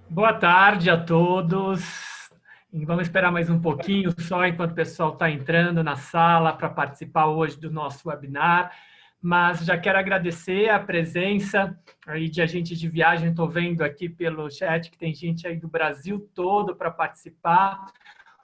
Boa tarde a todos. E vamos esperar mais um pouquinho só enquanto o pessoal está entrando na sala para participar hoje do nosso webinar. Mas já quero agradecer a presença aí de agentes de viagem. Estou vendo aqui pelo chat que tem gente aí do Brasil todo para participar.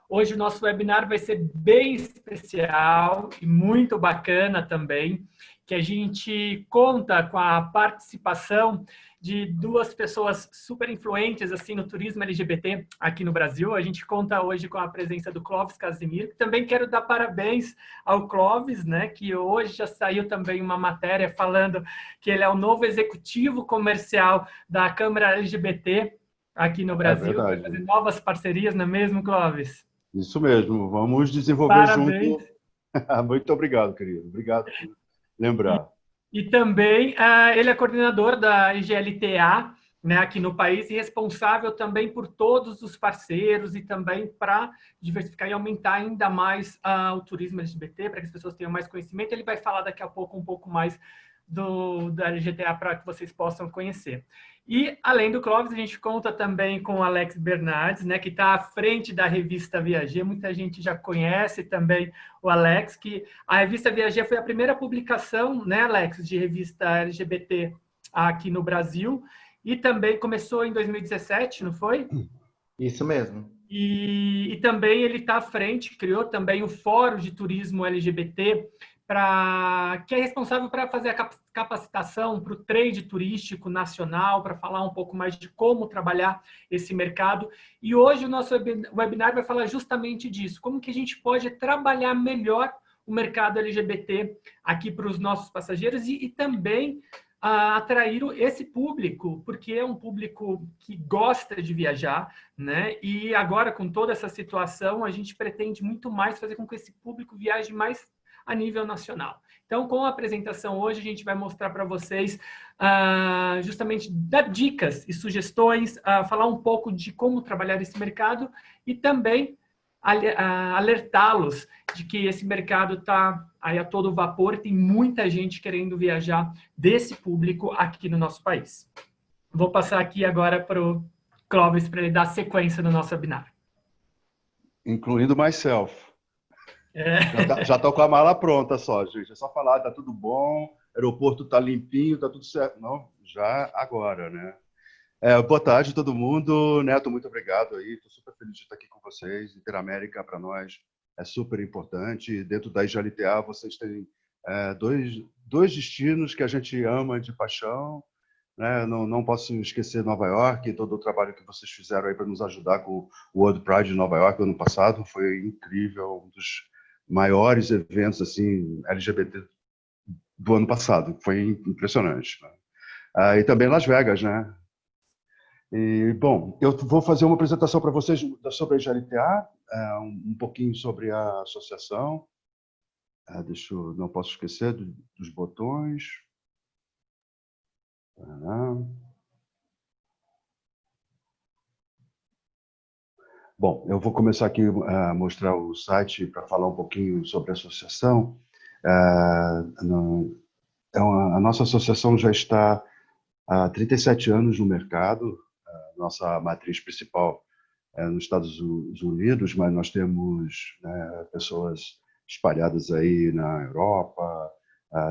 Hoje o nosso webinar vai ser bem especial e muito bacana também, que a gente conta com a participação de duas pessoas super influentes assim no turismo LGBT aqui no Brasil. A gente conta hoje com a presença do Clóvis Casimiro. Também quero dar parabéns ao Clóvis, né, que hoje já saiu também uma matéria falando que ele é o novo executivo comercial da Câmara LGBT aqui no É Brasil. Vai verdade. fazer novas parcerias, não é mesmo, Clóvis? Isso mesmo. Vamos desenvolver Parabéns. junto. Muito obrigado, querido. Obrigado por lembrar. E também ele é coordenador da IGLTA, né, aqui no país, e responsável também por todos os parceiros e também para diversificar e aumentar ainda mais o turismo LGBT, para que as pessoas tenham mais conhecimento. Ele vai falar daqui a pouco um pouco mais da LGTA para que vocês possam conhecer. E, além do Clóvis, a gente conta também com o Alex Bernardes, né, que está à frente da revista Viager. Muita gente já conhece também o Alex, que a revista Viager foi a primeira publicação, né, Alex, de revista LGBT aqui no Brasil. E também começou em 2017, não foi? Isso mesmo. E também ele está à frente, criou também o Fórum de Turismo LGBT, que é responsável para fazer a capacitação para o trade turístico nacional, para falar um pouco mais de como trabalhar esse mercado. E hoje o nosso webinar vai falar justamente disso, como que a gente pode trabalhar melhor o mercado LGBT aqui para os nossos passageiros e também atrair esse público, porque é um público que gosta de viajar, né? E agora, com toda essa situação, a gente pretende muito mais fazer com que esse público viaje mais a nível nacional. Então, com a apresentação hoje, a gente vai mostrar para vocês justamente dar dicas e sugestões, falar um pouco de como trabalhar esse mercado e também alertá-los de que esse mercado está aí a todo vapor, tem muita gente querendo viajar desse público aqui no nosso país. Vou passar aqui agora para o Clóvis para ele dar sequência no nosso webinar. Incluindo myself. É. Já estou com a mala pronta só, gente. É só falar, tá tudo bom, aeroporto tá limpinho, tá tudo certo. Não, já agora, né? Boa tarde, todo mundo. Neto, muito obrigado aí. Estou super feliz de estar aqui com vocês. Interamérica, para nós, é super importante. Dentro da IGLTA, vocês têm dois destinos que a gente ama de paixão. Né? Não posso esquecer Nova York e todo o trabalho que vocês fizeram aí para nos ajudar com o World Pride de Nova York ano passado. Foi incrível, um dos maiores eventos assim, LGBT do ano passado. Foi impressionante. Né? E também Las Vegas, né? E, bom, eu vou fazer uma apresentação para vocês sobre a GLTA, um pouquinho sobre a associação. Não posso esquecer dos botões. Bom, eu vou começar aqui a mostrar o site para falar um pouquinho sobre a associação. A nossa associação já está há 37 anos no mercado. Nossa matriz principal nos Estados Unidos, mas nós temos, né, pessoas espalhadas aí na Europa,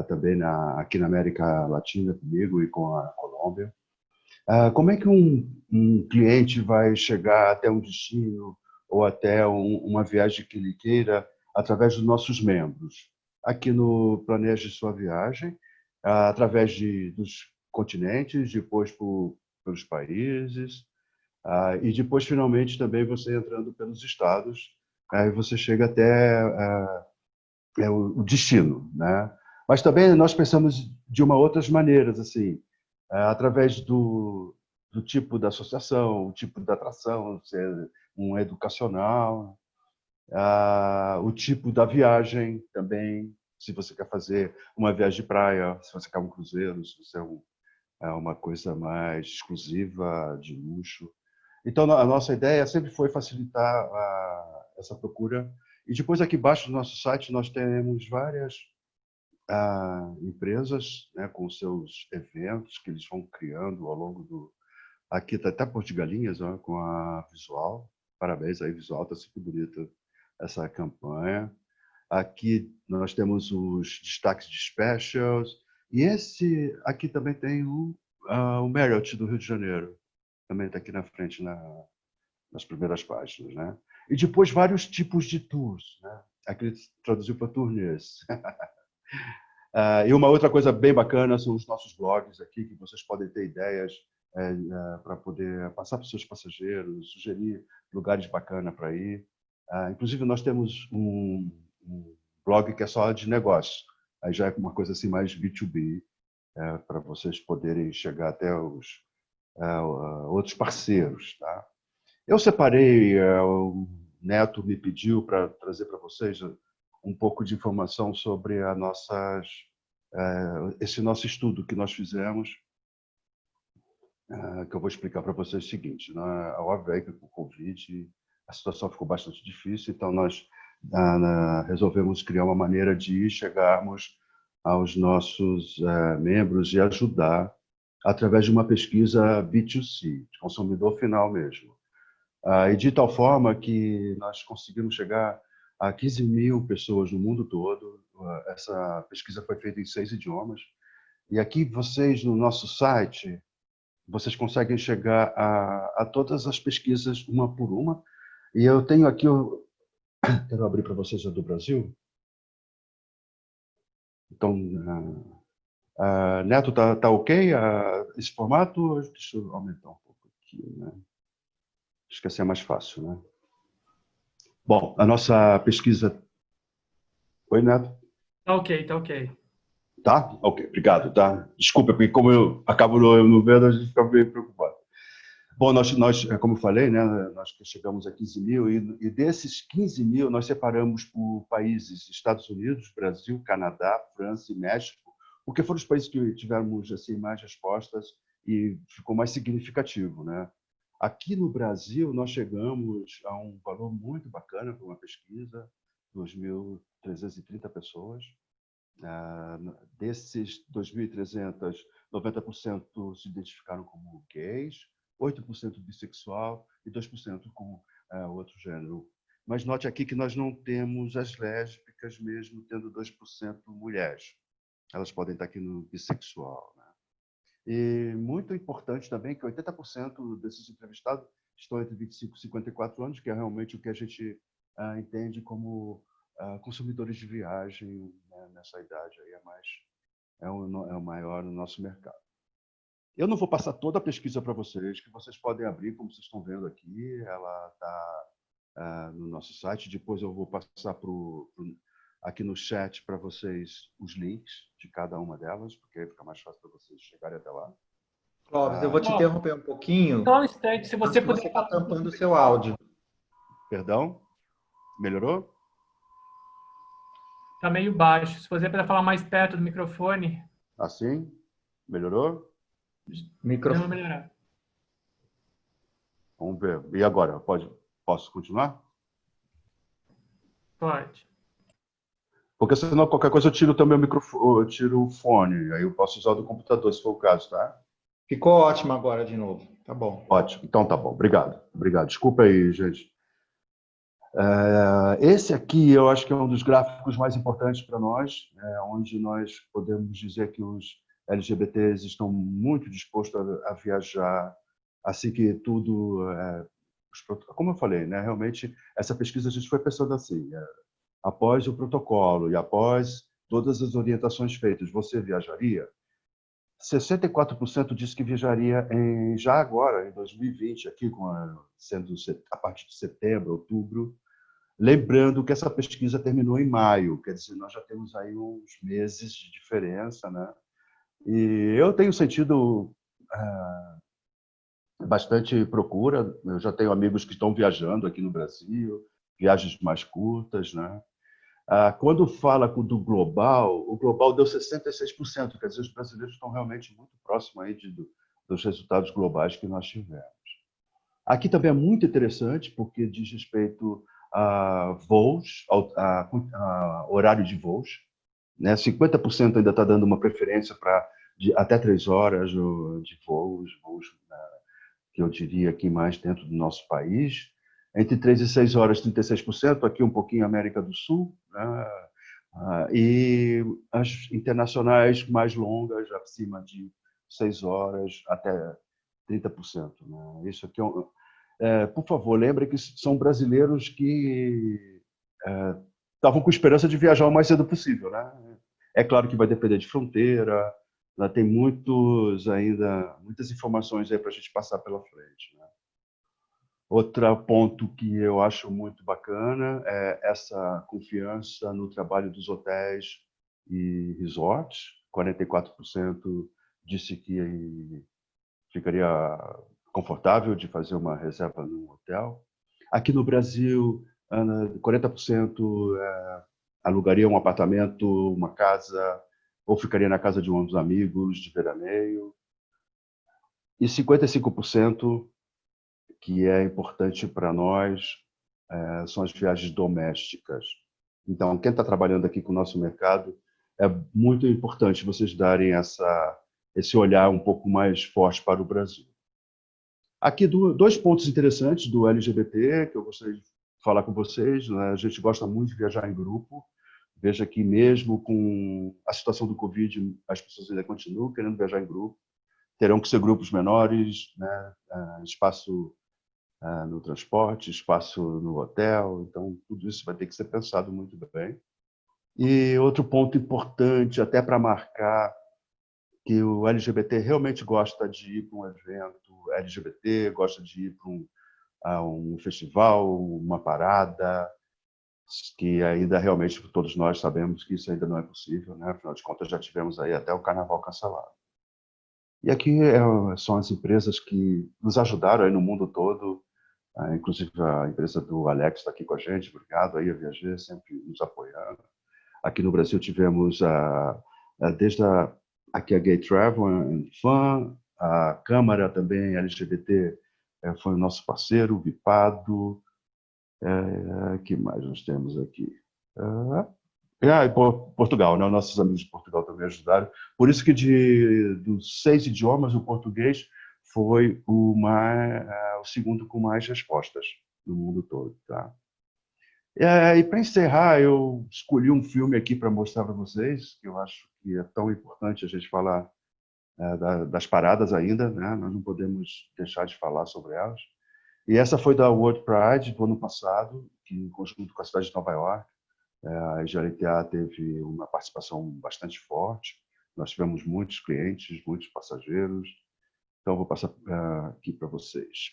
também aqui na América Latina comigo e com a Colômbia. Como é que um cliente vai chegar até um destino ou até uma viagem que ele queira através dos nossos membros? Aqui no Planeje Sua Viagem, através dos continentes, depois pelos países, e depois, finalmente, também você entrando pelos estados, aí você chega até o destino, né? Mas também nós pensamos de outras maneiras, assim, através do tipo da associação, o tipo da atração, ser um educacional, o tipo da viagem também, se você quer fazer uma viagem de praia, se você quer um cruzeiro, se você uma coisa mais exclusiva, de luxo. Então, a nossa ideia sempre foi facilitar essa procura. E depois, aqui embaixo do nosso site, nós temos várias empresas, né, com seus eventos que eles vão criando ao longo Aqui está até Porto de Galinhas, ó, com a Visual. Parabéns aí, Visual, está super bonita essa campanha. Aqui nós temos os destaques de specials. E esse aqui também tem o Marriott do Rio de Janeiro. Também está aqui na frente, nas primeiras páginas, né? E depois vários tipos de tours, né? Aqui ele traduziu para turnês. E uma outra coisa bem bacana são os nossos blogs aqui, que vocês podem ter ideias para poder passar para os seus passageiros, sugerir lugares bacanas para ir. Inclusive, nós temos um blog que é só de negócio. Aí já é uma coisa assim mais B2B, para vocês poderem chegar até os outros parceiros. Tá? Eu separei, o Neto me pediu para trazer para vocês um pouco de informação sobre esse nosso estudo que nós fizemos, que eu vou explicar para vocês o seguinte. Óbvio aí que com o Covid a situação ficou bastante difícil, então nós resolvemos criar uma maneira de chegarmos aos nossos membros e ajudar através de uma pesquisa B2C, de consumidor final mesmo. E de tal forma que nós conseguimos chegar a 15 mil pessoas no mundo todo. Essa pesquisa foi feita em 6 idiomas. E aqui vocês, no nosso site, vocês conseguem chegar a todas as pesquisas uma por uma. E eu tenho aqui, quero abrir para vocês a do Brasil. Então, Neto, tá ok esse formato? Deixa eu aumentar um pouco aqui, né? Acho que assim é mais fácil, né? Bom, a nossa pesquisa... Oi, Neto? Tá ok, tá ok. Tá? Ok, obrigado, tá? Desculpa, porque como eu acabo não vendo, a gente fica meio preocupado. Bom, nós, como eu falei, né, nós chegamos a 15 mil e desses 15 mil nós separamos por países: Estados Unidos, Brasil, Canadá, França e México, porque foram os países que tivemos assim, mais respostas e ficou mais significativo, né? Aqui no Brasil, nós chegamos a um valor muito bacana para uma pesquisa, 2.330 pessoas. Desses 2.300, 90% se identificaram como gays, 8% bissexual e 2% com outro gênero. Mas note aqui que nós não temos as lésbicas, mesmo tendo 2% mulheres. Elas podem estar aqui no bissexual, né? E muito importante também que 80% desses entrevistados estão entre 25 e 54 anos, que é realmente o que a gente entende como consumidores de viagem, né, nessa idade aí é o maior no nosso mercado. Eu não vou passar toda a pesquisa para vocês, que vocês podem abrir, como vocês estão vendo aqui, ela está no nosso site. Depois eu vou passar aqui no chat para vocês os links de cada uma delas, porque aí fica mais fácil para vocês chegarem até lá. Clóvis, eu vou te interromper um pouquinho. Só um instante, se você puder... Você está tampando o seu áudio. Perdão? Melhorou? Está meio baixo. Se você puder falar mais perto do microfone... Assim? Melhorou? Não melhorar. Vamos ver. E agora? Posso continuar? Pode. Porque senão qualquer coisa eu tiro também o microfone, eu tiro o fone, aí eu posso usar o do computador, se for o caso, tá? Ficou ótimo agora de novo. Tá bom. Ótimo. Então tá bom. Obrigado. Obrigado. Desculpa aí, gente. Esse aqui eu acho que é um dos gráficos mais importantes para nós, onde nós podemos dizer que os LGBTs estão muito dispostos a viajar assim que tudo... como eu falei, né? Realmente, essa pesquisa a gente foi pensando assim, após o protocolo e após todas as orientações feitas, você viajaria? 64% disse que viajaria já agora, em 2020, aqui sendo a partir de setembro, outubro. Lembrando que essa pesquisa terminou em maio, quer dizer, nós já temos aí uns meses de diferença, né? E eu tenho sentido bastante procura. Eu já tenho amigos que estão viajando aqui no Brasil, viagens mais curtas, né? Quando fala do global, o global deu 66%, quer dizer, os brasileiros estão realmente muito próximos aí dos resultados globais que nós tivemos. Aqui também é muito interessante, porque diz respeito a voos, a horário de voos, né? 50% ainda está dando uma preferência para até 3 horas de voos que eu diria aqui mais dentro do nosso país. Entre 3 e 6 horas, 36%, aqui um pouquinho América do Sul, né? E as internacionais mais longas, acima de 6 horas, até 30%. Né? Isso aqui por favor, lembre que são brasileiros que estavam com esperança de viajar o mais cedo possível. Né? É claro que vai depender de fronteira, né? Tem muitas informações aí para a gente passar pela frente. Né? Outro ponto que eu acho muito bacana é essa confiança no trabalho dos hotéis e resorts. 44% disse que ficaria confortável de fazer uma reserva num hotel. Aqui no Brasil, 40% alugaria um apartamento, uma casa, ou ficaria na casa de um dos amigos de veraneio. E 55%, que é importante para nós, são as viagens domésticas. Então, quem está trabalhando aqui com o nosso mercado, é muito importante vocês darem esse olhar um pouco mais forte para o Brasil. Aqui, 2 pontos interessantes do LGBT que eu gostaria de falar com vocês. Né? A gente gosta muito de viajar em grupo. Veja que mesmo com a situação do Covid, as pessoas ainda continuam querendo viajar em grupo. Terão que ser grupos menores, né? Espaço no transporte, espaço no hotel. Então, tudo isso vai ter que ser pensado muito bem. E outro ponto importante, até para marcar, que o LGBT realmente gosta de ir para um evento LGBT, gosta de ir para um festival, uma parada, que ainda realmente todos nós sabemos que isso ainda não é possível, né? Afinal de contas, já tivemos aí até o carnaval cancelado. E aqui são as empresas que nos ajudaram aí no mundo todo, inclusive a empresa do Alex está aqui com a gente, obrigado aí a Viager, sempre nos apoiando. Aqui no Brasil tivemos desde aqui a Gay Travel and Fun, a Câmara também LGBT foi o nosso parceiro, o Vipado. Que mais nós temos aqui? Portugal, né? Nossos amigos de Portugal também ajudaram. Por isso que dos 6 idiomas, o português foi o segundo com mais respostas no mundo todo. Tá? E para encerrar, eu escolhi um filme aqui para mostrar para vocês, que eu acho que é tão importante a gente falar das paradas ainda, né? Nós não podemos deixar de falar sobre elas. E essa foi da World Pride do ano passado, que, em conjunto com a cidade de Nova York, a GLTA teve uma participação bastante forte. Nós tivemos muitos clientes, muitos passageiros. Então, eu vou passar aqui para vocês.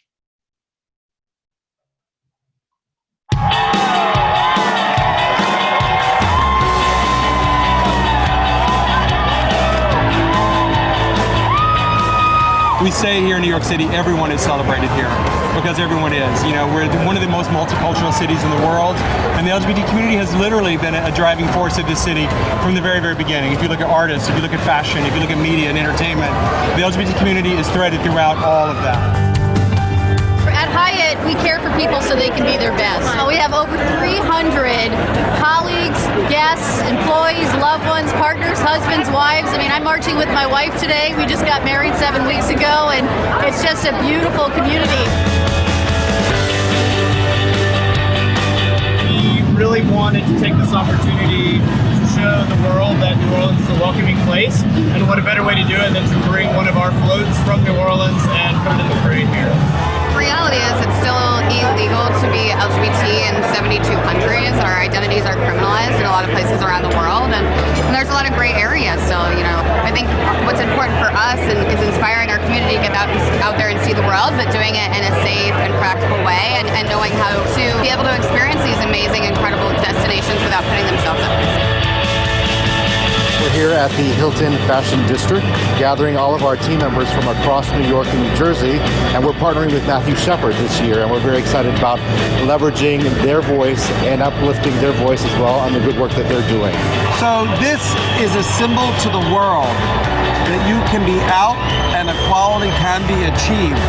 We say here in New York City, everyone is celebrated here, because everyone is. You know, we're one of the most multicultural cities in the world, and the LGBT community has literally been a driving force of this city from the very, very beginning. If you look at artists, if you look at fashion, if you look at media and entertainment, the LGBT community is threaded throughout all of that. At Hyatt, we care for people so they can be their best. We have over 300 colleagues, guests, employees, loved ones, partners, husbands, wives. I mean, I'm marching with my wife today. We just got married 7 weeks ago, and it's just a beautiful community. We really wanted to take this opportunity to show the world that New Orleans is a welcoming place, and what a better way to do it than to bring one of our floats from New Orleans and put it in the parade here. The reality is it's still illegal to be LGBT in 72 countries. Our identities are criminalized in a lot of places around the world, and there's a lot of gray areas still. You know, I think what's important for us is inspiring our community to get out there and see the world, but doing it in a safe and practical way, and knowing how to be able to experience these amazing, incredible destinations without putting themselves at risk. We're here at the Hilton Fashion District, gathering all of our team members from across New York and New Jersey, and we're partnering with Matthew Shepard this year, and we're very excited about leveraging their voice and uplifting their voice as well on the good work that they're doing. So this is a symbol to the world that you can be out and equality can be achieved.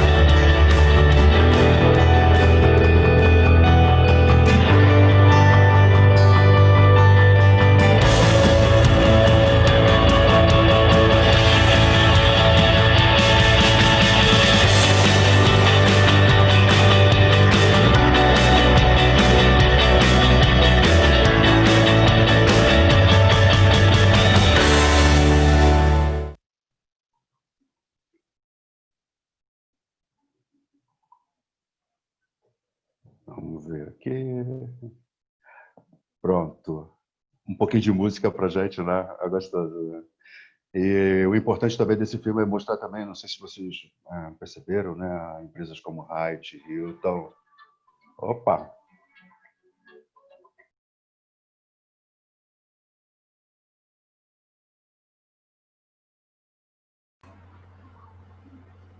Vamos ver aqui. Pronto. Um pouquinho de música pra gente, né? É gostoso, né? E o importante também desse filme é mostrar também, não sei se vocês perceberam, né? Empresas como Hyatt, Hilton. Opa!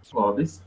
Clóvis.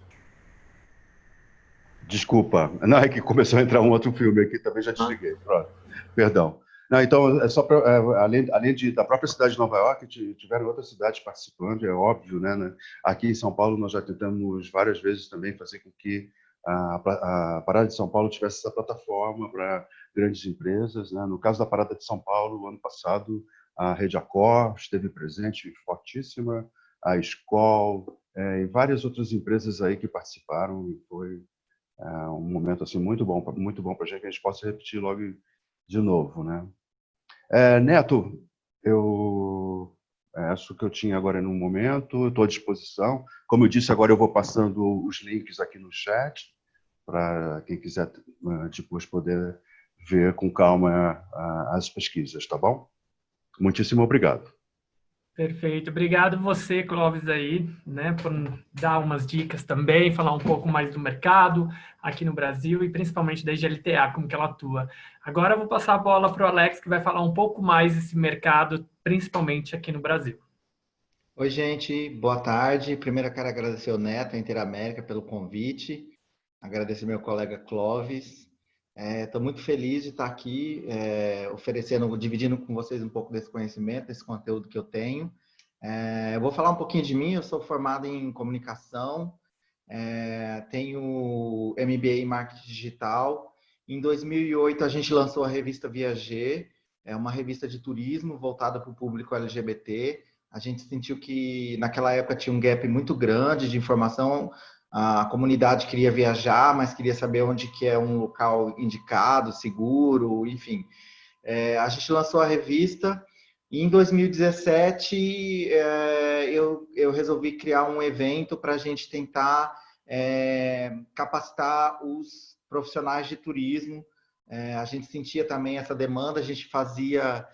Desculpa, não, é que começou a entrar um outro filme aqui, também já desliguei. Pronto, perdão. Não, então, é só pra, além da própria cidade de Nova York, tiveram outras cidades participando, é óbvio, né? Aqui em São Paulo, nós já tentamos várias vezes também fazer com que a Parada de São Paulo tivesse essa plataforma para grandes empresas, né? No caso da Parada de São Paulo, ano passado, a Rede Accor esteve presente, fortíssima, a Skol, e várias outras empresas aí que participaram, e foi um momento assim muito bom para a gente, que a gente possa repetir logo de novo, né? Neto, acho que eu tinha agora no momento, estou à disposição. Como eu disse, agora eu vou passando os links aqui no chat, para quem quiser depois poder ver com calma as pesquisas, tá bom? Muitíssimo obrigado. Perfeito. Obrigado você, Clóvis, aí, né, por dar umas dicas também, falar um pouco mais do mercado aqui no Brasil e principalmente da GLTA, como que ela atua. Agora eu vou passar a bola para o Alex, que vai falar um pouco mais desse mercado, principalmente aqui no Brasil. Oi, gente, boa tarde. Primeiro eu quero agradecer ao Neto, a Interamérica, pelo convite. Agradecer meu colega Clóvis. Estou muito feliz de estar aqui dividindo com vocês um pouco desse conhecimento, desse conteúdo que eu tenho. Eu vou falar um pouquinho de mim. Eu sou formado em comunicação, tenho MBA em marketing digital. Em 2008 a gente lançou a revista Viager, uma revista de turismo voltada para o público LGBT. A gente sentiu que naquela época tinha um gap muito grande de informação. A comunidade queria viajar, mas queria saber onde que é um local indicado, seguro, enfim. A gente lançou a revista e em 2017 eu resolvi criar um evento para a gente tentar capacitar os profissionais de turismo. A gente sentia também essa demanda, a gente fazia...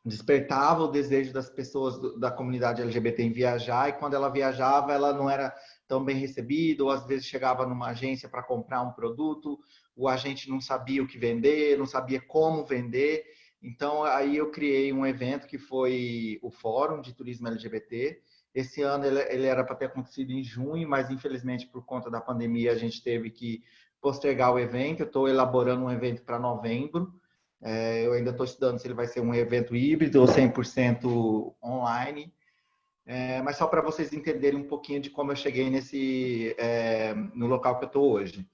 despertava o desejo das pessoas da comunidade LGBT em viajar, e quando ela viajava, ela não era tão bem recebida, ou às vezes chegava numa agência para comprar um produto, o agente não sabia o que vender, não sabia como vender. Então, aí eu criei um evento que foi o Fórum de Turismo LGBT. Esse ano ele era para ter acontecido em junho, mas infelizmente por conta da pandemia a gente teve que postergar o evento. Eu estou elaborando um evento para novembro. Eu ainda estou estudando se ele vai ser um evento híbrido ou 100% online. Mas só para vocês entenderem um pouquinho de como eu cheguei no local que eu estou hoje.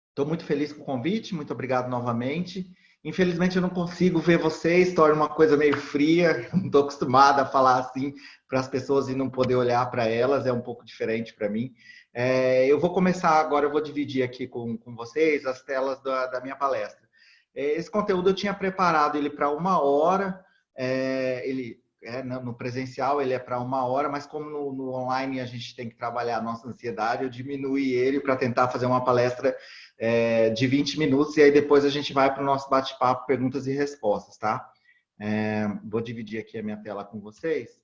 Estou muito feliz com o convite, muito obrigado novamente. Infelizmente eu não consigo ver vocês, torna uma coisa meio fria, não estou acostumada a falar assim para as pessoas e não poder olhar para elas, é um pouco diferente para mim. Eu vou começar agora, eu vou dividir aqui com vocês as telas da minha palestra. Esse conteúdo eu tinha preparado ele para 1 hora, no presencial ele é para 1 hora, mas como no online a gente tem que trabalhar a nossa ansiedade, eu diminuí ele para tentar fazer uma palestra de 20 minutos, e aí depois a gente vai para o nosso bate-papo, perguntas e respostas, tá? Vou dividir aqui a minha tela com vocês.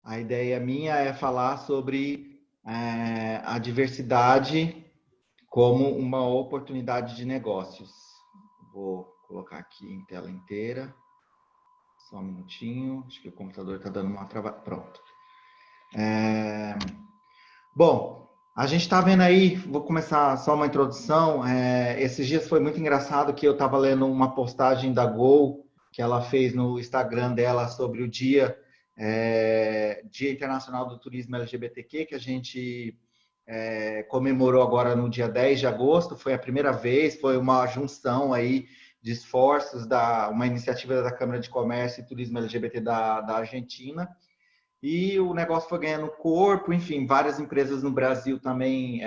A ideia minha é falar sobre a diversidade como uma oportunidade de negócios. Vou colocar aqui em tela inteira. Só um minutinho. Acho que o computador está dando uma travada. Pronto. Bom, a gente está vendo aí, vou começar só uma introdução. Esses dias foi muito engraçado que eu estava lendo uma postagem da Gol, que ela fez no Instagram dela sobre o Dia Internacional do Turismo LGBTQ, que a gente comemorou agora no dia 10 de agosto. Foi a primeira vez, foi uma junção aí de esforços uma iniciativa da Câmara de Comércio e Turismo LGBT da Argentina. E o negócio foi ganhando corpo, enfim, várias empresas no Brasil também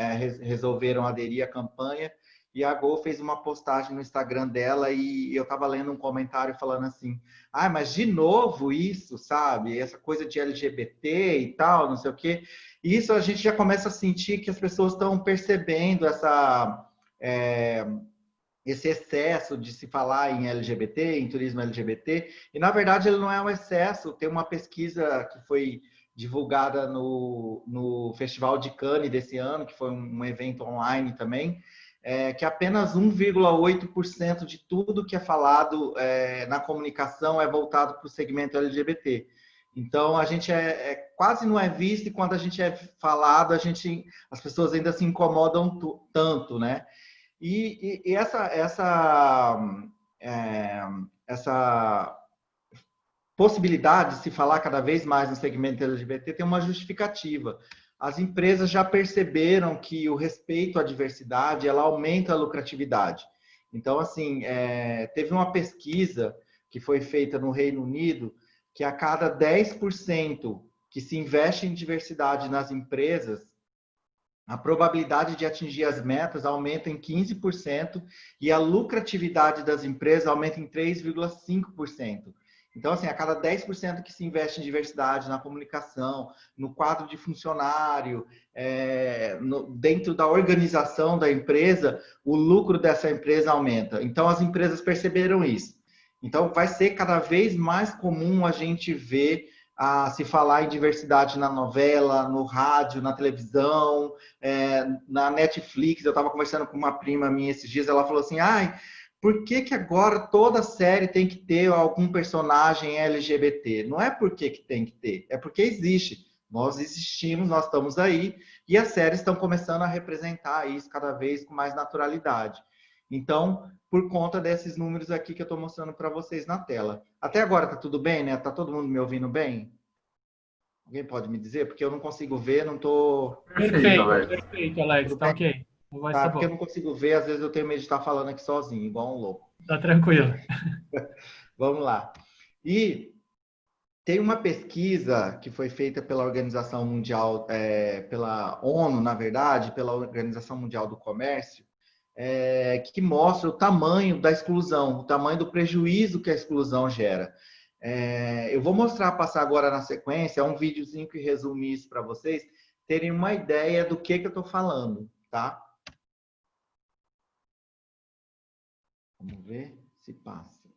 resolveram aderir à campanha. e a Gol fez uma postagem no Instagram dela e eu estava lendo um comentário falando assim, mas de novo isso, sabe? Essa coisa de LGBT e tal, não sei o quê. E isso a gente já começa a sentir que as pessoas estão percebendo esse excesso de se falar em LGBT, em turismo LGBT, e na verdade ele não é um excesso. Tem uma pesquisa que foi divulgada no Festival de Cannes desse ano, que foi um evento online também, que apenas 1,8% de tudo que é falado na comunicação é voltado para o segmento LGBT. Então, a gente quase não é visto, e quando a gente é falado, as pessoas ainda se incomodam tanto, né? E essa possibilidade de se falar cada vez mais no segmento LGBT tem uma justificativa. As empresas já perceberam que o respeito à diversidade, ela aumenta a lucratividade. Então, assim, teve uma pesquisa que foi feita no Reino Unido, que a cada 10% que se investe em diversidade nas empresas, a probabilidade de atingir as metas aumenta em 15% e a lucratividade das empresas aumenta em 3,5%. Então, assim, a cada 10% que se investe em diversidade na comunicação, no quadro de funcionário, dentro da organização da empresa, o lucro dessa empresa aumenta. Então, as empresas perceberam isso. Então, vai ser cada vez mais comum a gente ver se falar em diversidade na novela, no rádio, na televisão, na Netflix. Eu estava conversando com uma prima minha esses dias, ela falou assim, por que agora toda série tem que ter algum personagem LGBT? Não é porque que tem que ter, é porque existe. Nós existimos, nós estamos aí, e as séries estão começando a representar isso cada vez com mais naturalidade. Então, por conta desses números aqui que eu estou mostrando para vocês na tela. Até agora tá tudo bem, né? Tá todo mundo me ouvindo bem? Alguém pode me dizer? Porque eu não consigo ver, não tô... Perfeito, Alex, tá ok. Tá, porque eu não consigo ver, às vezes eu tenho medo de estar falando aqui sozinho, igual um louco. Tá tranquilo. Vamos lá. E tem uma pesquisa que foi feita pela Organização Mundial, pela ONU, na verdade, pela Organização Mundial do Comércio, que mostra o tamanho da exclusão, o tamanho do prejuízo que a exclusão gera. Eu vou passar agora na sequência, um videozinho que resume isso para vocês terem uma ideia do que eu estou falando, tá? Vamos ver se passa.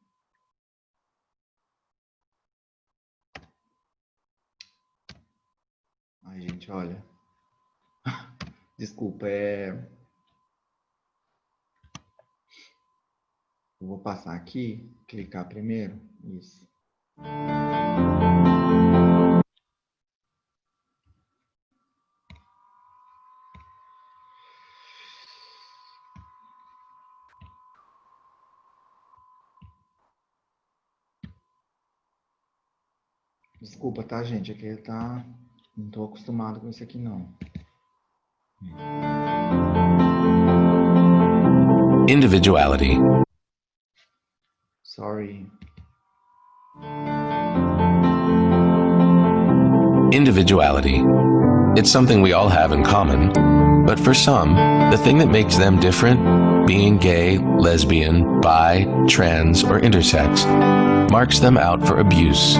Ai, gente, olha. Desculpa, Eu vou passar aqui, clicar primeiro. Isso. Desculpa, tá, gente? Aqui tá... Não tô acostumado com isso aqui, não. Individuality. Sorry. Individuality. It's something we all have in common, but for some, the thing that makes them different, being gay, lesbian, bi, trans, or intersex, marks them out for abuse.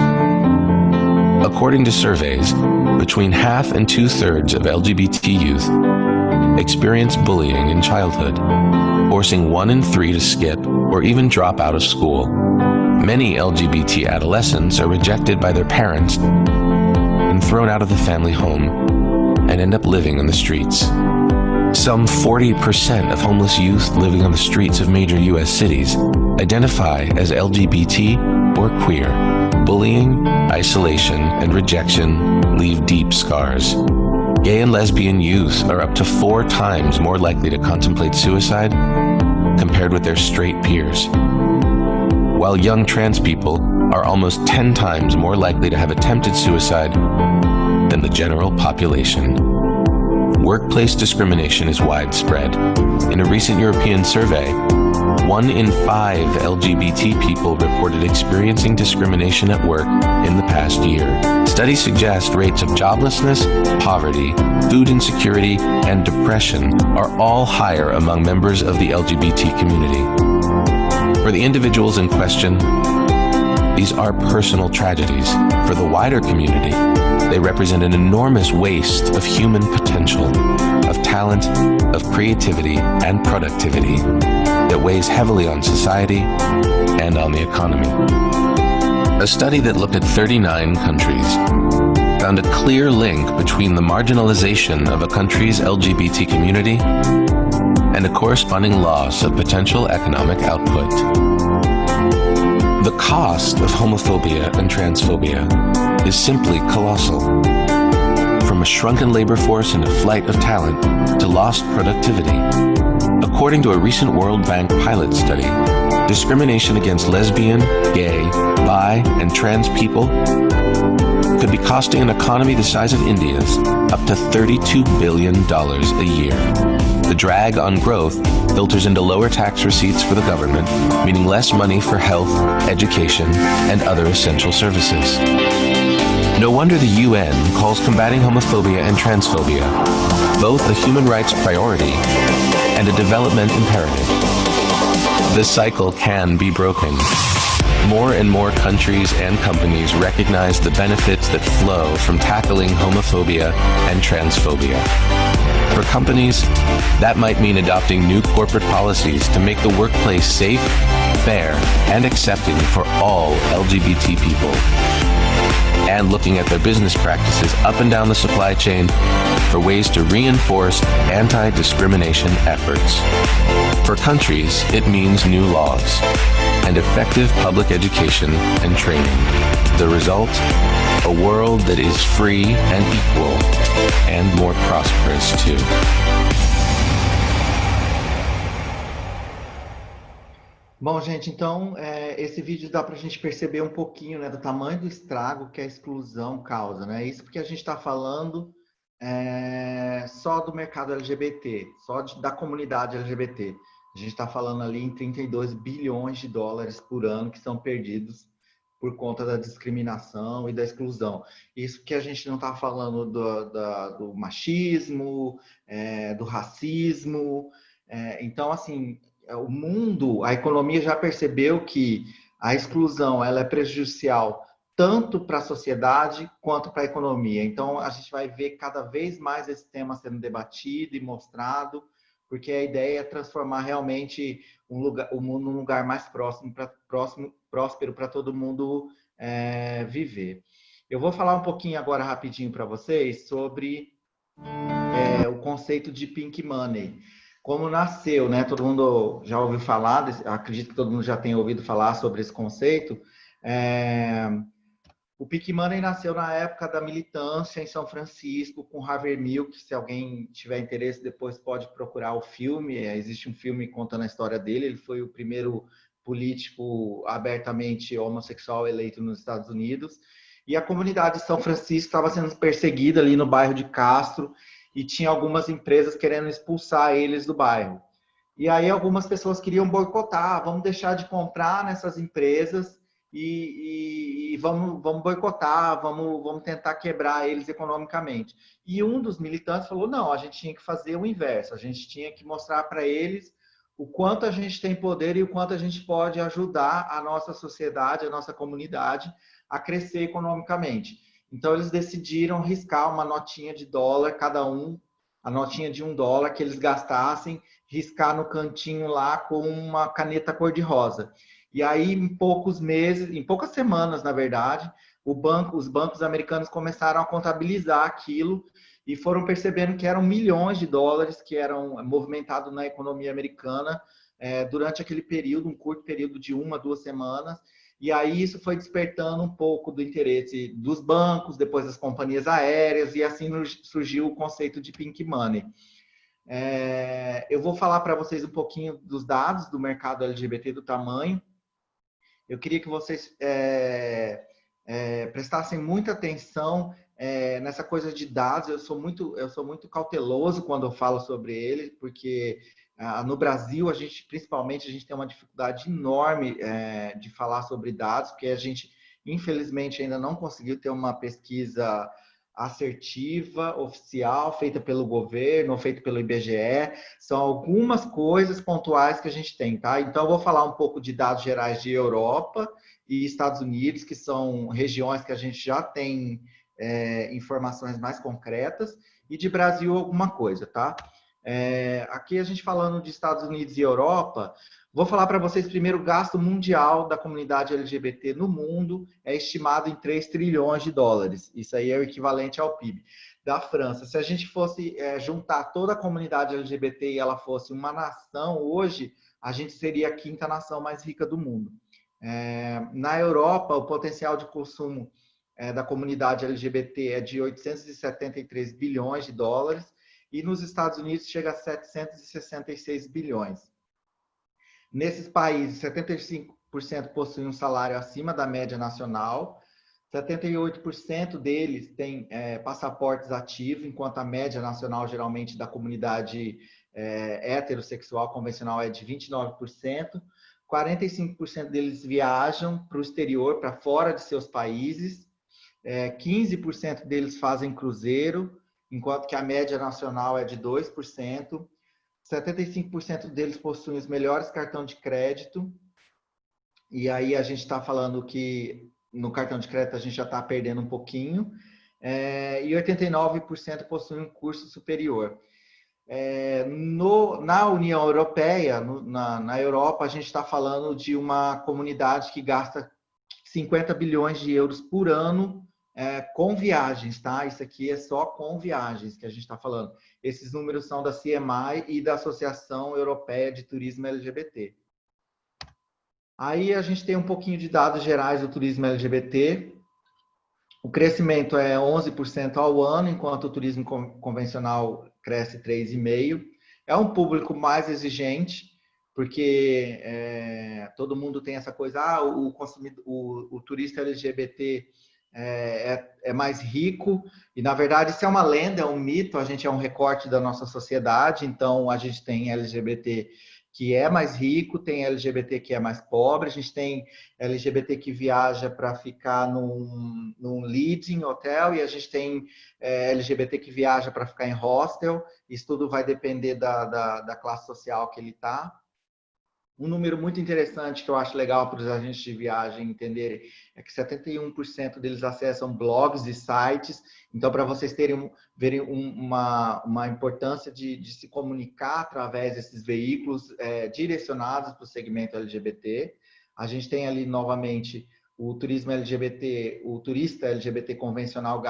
According to surveys, between half and 2/3 of LGBT youth experience bullying in childhood, forcing 1 in 3 to skip or even drop out of school. Many LGBT adolescents are rejected by their parents and thrown out of the family home and end up living on the streets. Some 40% of homeless youth living on the streets of major U.S. cities identify as LGBT or queer. Bullying, isolation, and rejection leave deep scars. Gay and lesbian youth are up to 4 times more likely to contemplate suicide compared with their straight peers, while young trans people are almost 10 times more likely to have attempted suicide than the general population. Workplace discrimination is widespread. In a recent European survey, 1 in 5 LGBT people reported experiencing discrimination at work in the past year. Studies suggest rates of joblessness, poverty, food insecurity, and depression are all higher among members of the LGBT community. For the individuals in question, these are personal tragedies. For the wider community, they represent an enormous waste of human potential, of talent, of creativity, and productivity that weighs heavily on society and on the economy. A study that looked at 39 countries found a clear link between the marginalization of a country's LGBT community and a corresponding loss of potential economic output. The cost of homophobia and transphobia is simply colossal. From a shrunken labor force and a flight of talent to lost productivity. According to a recent World Bank pilot study, discrimination against lesbian, gay, bi, and trans people could be costing an economy the size of India's up to $32 billion a year. The drag on growth filters into lower tax receipts for the government, meaning less money for health, education, and other essential services. No wonder the UN calls combating homophobia and transphobia both a human rights priority and a development imperative. This cycle can be broken. More and more countries and companies recognize the benefits that flow from tackling homophobia and transphobia. For companies, that might mean adopting new corporate policies to make the workplace safe, fair, and accepting for all LGBT people. And looking at their business practices up and down the supply chain for ways to reinforce anti-discrimination efforts. For countries, it means new laws and effective public education and training. The result? A world that is free and equal and more prosperous too. Bom, gente, então, esse vídeo dá para a gente perceber um pouquinho, né, do tamanho do estrago que a exclusão causa, né? Isso porque a gente está falando só do mercado LGBT, só da comunidade LGBT. A gente está falando ali em 32 bilhões de dólares por ano que são perdidos por conta da discriminação e da exclusão. Isso porque a gente não está falando do machismo, do racismo. Então, assim, o mundo, a economia já percebeu que a exclusão ela é prejudicial tanto para a sociedade quanto para a economia. Então, a gente vai ver cada vez mais esse tema sendo debatido e mostrado, porque a ideia é transformar realmente o mundo num lugar mais próspero para todo mundo viver. Eu vou falar um pouquinho agora rapidinho para vocês sobre o conceito de pink money. Como nasceu, né? Todo mundo já ouviu falar, acredito que todo mundo já tenha ouvido falar sobre esse conceito. O Pink Money nasceu na época da militância em São Francisco, com Harvey Milk. Se alguém tiver interesse, depois pode procurar o filme. Existe um filme contando a história dele. Ele foi o primeiro político abertamente homossexual eleito nos Estados Unidos. E a comunidade de São Francisco estava sendo perseguida ali no bairro de Castro, e tinha algumas empresas querendo expulsar eles do bairro. E aí algumas pessoas queriam boicotar, vamos deixar de comprar nessas empresas e vamos boicotar, vamos tentar quebrar eles economicamente. E um dos militantes falou, não, a gente tinha que fazer o inverso, a gente tinha que mostrar para eles o quanto a gente tem poder e o quanto a gente pode ajudar a nossa sociedade, a nossa comunidade a crescer economicamente. Então, eles decidiram riscar uma notinha de dólar, cada um, a notinha de $1 que eles gastassem, riscar no cantinho lá com uma caneta cor-de-rosa. E aí, em poucos meses, em poucas semanas, na verdade, os bancos americanos começaram a contabilizar aquilo e foram percebendo que eram milhões de dólares que eram movimentados na economia americana durante aquele período, um curto período de 1 a 2 semanas. E aí isso foi despertando um pouco do interesse dos bancos, depois das companhias aéreas, e assim surgiu o conceito de pink money. Eu vou falar para vocês um pouquinho dos dados do mercado LGBT, do tamanho. Eu queria que vocês prestassem muita atenção nessa coisa de dados. Eu sou muito cauteloso quando eu falo sobre ele, porque No Brasil, principalmente, a gente tem uma dificuldade enorme de falar sobre dados, porque a gente, infelizmente, ainda não conseguiu ter uma pesquisa assertiva, oficial, feita pelo governo, ou feita pelo IBGE. São algumas coisas pontuais que a gente tem, tá? Então, eu vou falar um pouco de dados gerais de Europa e Estados Unidos, que são regiões que a gente já tem informações mais concretas, e de Brasil alguma coisa, tá? Aqui a gente falando de Estados Unidos e Europa, vou falar para vocês primeiro o gasto mundial da comunidade LGBT no mundo é estimado em 3 trilhões de dólares. Isso aí é o equivalente ao PIB da França. Se a gente fosse juntar toda a comunidade LGBT e ela fosse uma nação, hoje a gente seria a 5ª nação mais rica do mundo. Na Europa, o potencial de consumo da comunidade LGBT é de 873 bilhões de dólares, e nos Estados Unidos chega a 766 bilhões. Nesses países, 75% possuem um salário acima da média nacional, 78% deles têm passaportes ativos, enquanto a média nacional, geralmente, da comunidade heterossexual convencional é de 29%, 45% deles viajam para o exterior, para fora de seus países, 15% deles fazem cruzeiro, enquanto que a média nacional é de 2%, 75% deles possuem os melhores cartões de crédito, e aí a gente está falando que no cartão de crédito a gente já está perdendo um pouquinho, e 89% possuem um curso superior. Na União Europeia, na Europa, a gente está falando de uma comunidade que gasta 50 bilhões de euros por ano com viagens, tá? Isso aqui é só com viagens que a gente está falando. Esses números são da CMI e da Associação Europeia de Turismo LGBT. Aí a gente tem um pouquinho de dados gerais do turismo LGBT. O crescimento é 11% ao ano, enquanto o turismo convencional cresce 3,5%. É um público mais exigente, porque todo mundo tem essa coisa, o turista LGBT é mais rico, e na verdade isso é uma lenda, é um mito, a gente é um recorte da nossa sociedade, então a gente tem LGBT que é mais rico, tem LGBT que é mais pobre, a gente tem LGBT que viaja para ficar num leading hotel, e a gente tem LGBT que viaja para ficar em hostel. Isso tudo vai depender da classe social que ele está. Um número muito interessante que eu acho legal para os agentes de viagem entenderem é que 71% deles acessam blogs e sites. Então, para vocês verem uma importância de se comunicar através desses veículos direcionados para o segmento LGBT. A gente tem ali, novamente, o turismo LGBT, o turista LGBT convencional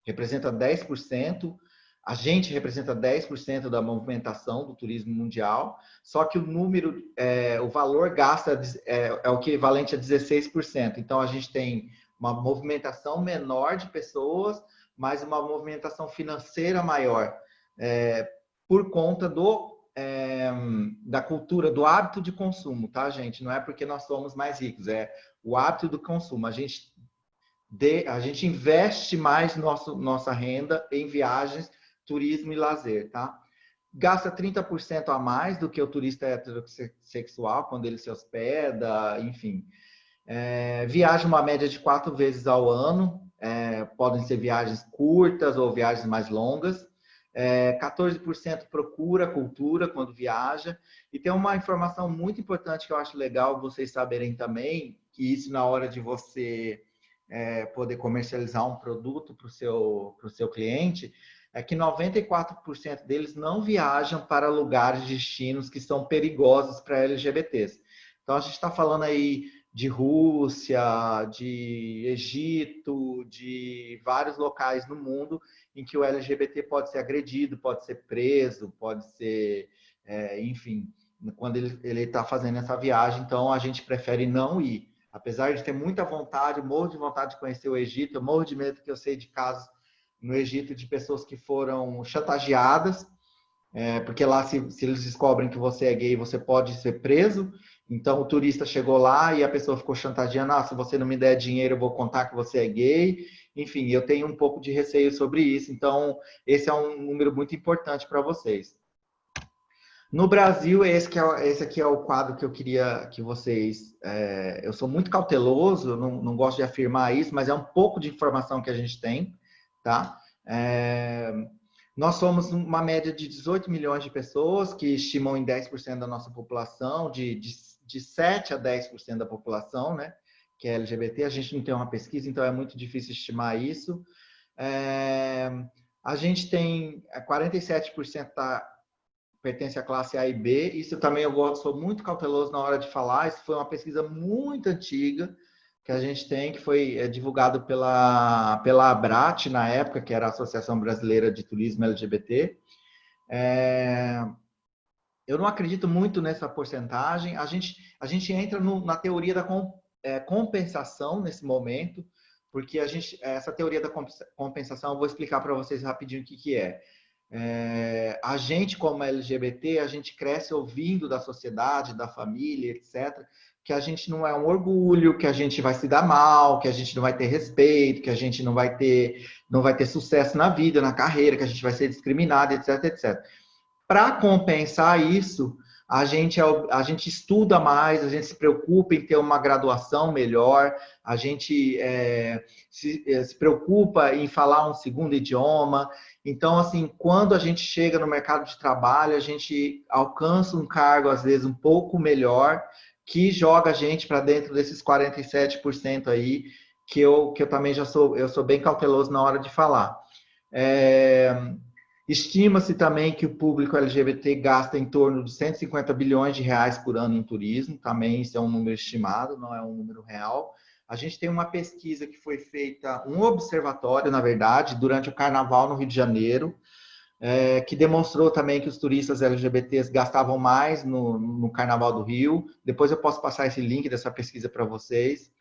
representa 10%. A gente representa 10% da movimentação do turismo mundial, só que o valor gasto é o equivalente a 16%. Então, a gente tem uma movimentação menor de pessoas, mas uma movimentação financeira maior, por conta da cultura, do hábito de consumo, tá, gente? Não é porque nós somos mais ricos, é o hábito do consumo. A gente investe mais nossa renda em viagens, turismo e lazer, tá? Gasta 30% a mais do que o turista heterossexual quando ele se hospeda, enfim. Viaja uma média de 4 vezes ao ano, podem ser viagens curtas ou viagens mais longas. 14% procura cultura quando viaja. E tem uma informação muito importante que eu acho legal vocês saberem também, que isso na hora de você poder comercializar um produto para o seu cliente, é que 94% deles não viajam para lugares, destinos que são perigosos para LGBTs. Então, a gente está falando aí de Rússia, de Egito, de vários locais no mundo em que o LGBT pode ser agredido, pode ser preso, pode ser, enfim, quando ele está fazendo essa viagem. Então, a gente prefere não ir. Apesar de ter muita vontade, morro de vontade de conhecer o Egito, eu morro de medo que eu sei de casos no Egito de pessoas que foram chantageadas, porque lá se eles descobrem que você é gay, você pode ser preso. Então o turista chegou lá e a pessoa ficou chantageando, se você não me der dinheiro eu vou contar que você é gay. Enfim, eu tenho um pouco de receio sobre isso, então esse é um número muito importante para vocês. No Brasil, esse aqui é o quadro que eu queria que vocês... eu sou muito cauteloso, não gosto de afirmar isso, mas é um pouco de informação que a gente tem, tá? Nós somos uma média de 18 milhões de pessoas, que estimam em 10% da nossa população, de 7 a 10% da população, né? Que é LGBT. A gente não tem uma pesquisa, então é muito difícil estimar isso. A gente tem 47% pertence à classe A e B. Isso também eu sou muito cauteloso na hora de falar. Isso foi uma pesquisa muito antiga que a gente tem, que foi divulgado pela ABRAT na época, que era a Associação Brasileira de Turismo LGBT. Eu não acredito muito nessa porcentagem. A gente entra na teoria da compensação nesse momento, porque essa teoria da compensação, eu vou explicar para vocês rapidinho o que é. A gente, como LGBT, a gente cresce ouvindo da sociedade, da família, etc., que a gente não é um orgulho, que a gente vai se dar mal, que a gente não vai ter respeito, que a gente não vai ter sucesso na vida, na carreira, que a gente vai ser discriminado, etc., etc. Para compensar isso, a gente estuda mais, a gente se preocupa em ter uma graduação melhor, a gente se preocupa em falar um segundo idioma. Então, assim, quando a gente chega no mercado de trabalho, a gente alcança um cargo, às vezes, um pouco melhor, que joga a gente para dentro desses 47% aí, que eu também eu sou bem cauteloso na hora de falar. Estima-se também que o público LGBT gasta em torno de 150 bilhões de reais por ano em turismo, também isso é um número estimado, não é um número real. A gente tem uma pesquisa que foi feita, um observatório, na verdade, durante o Carnaval no Rio de Janeiro, que demonstrou também que os turistas LGBTs gastavam mais no Carnaval do Rio. Depois eu posso passar esse link dessa pesquisa para vocês.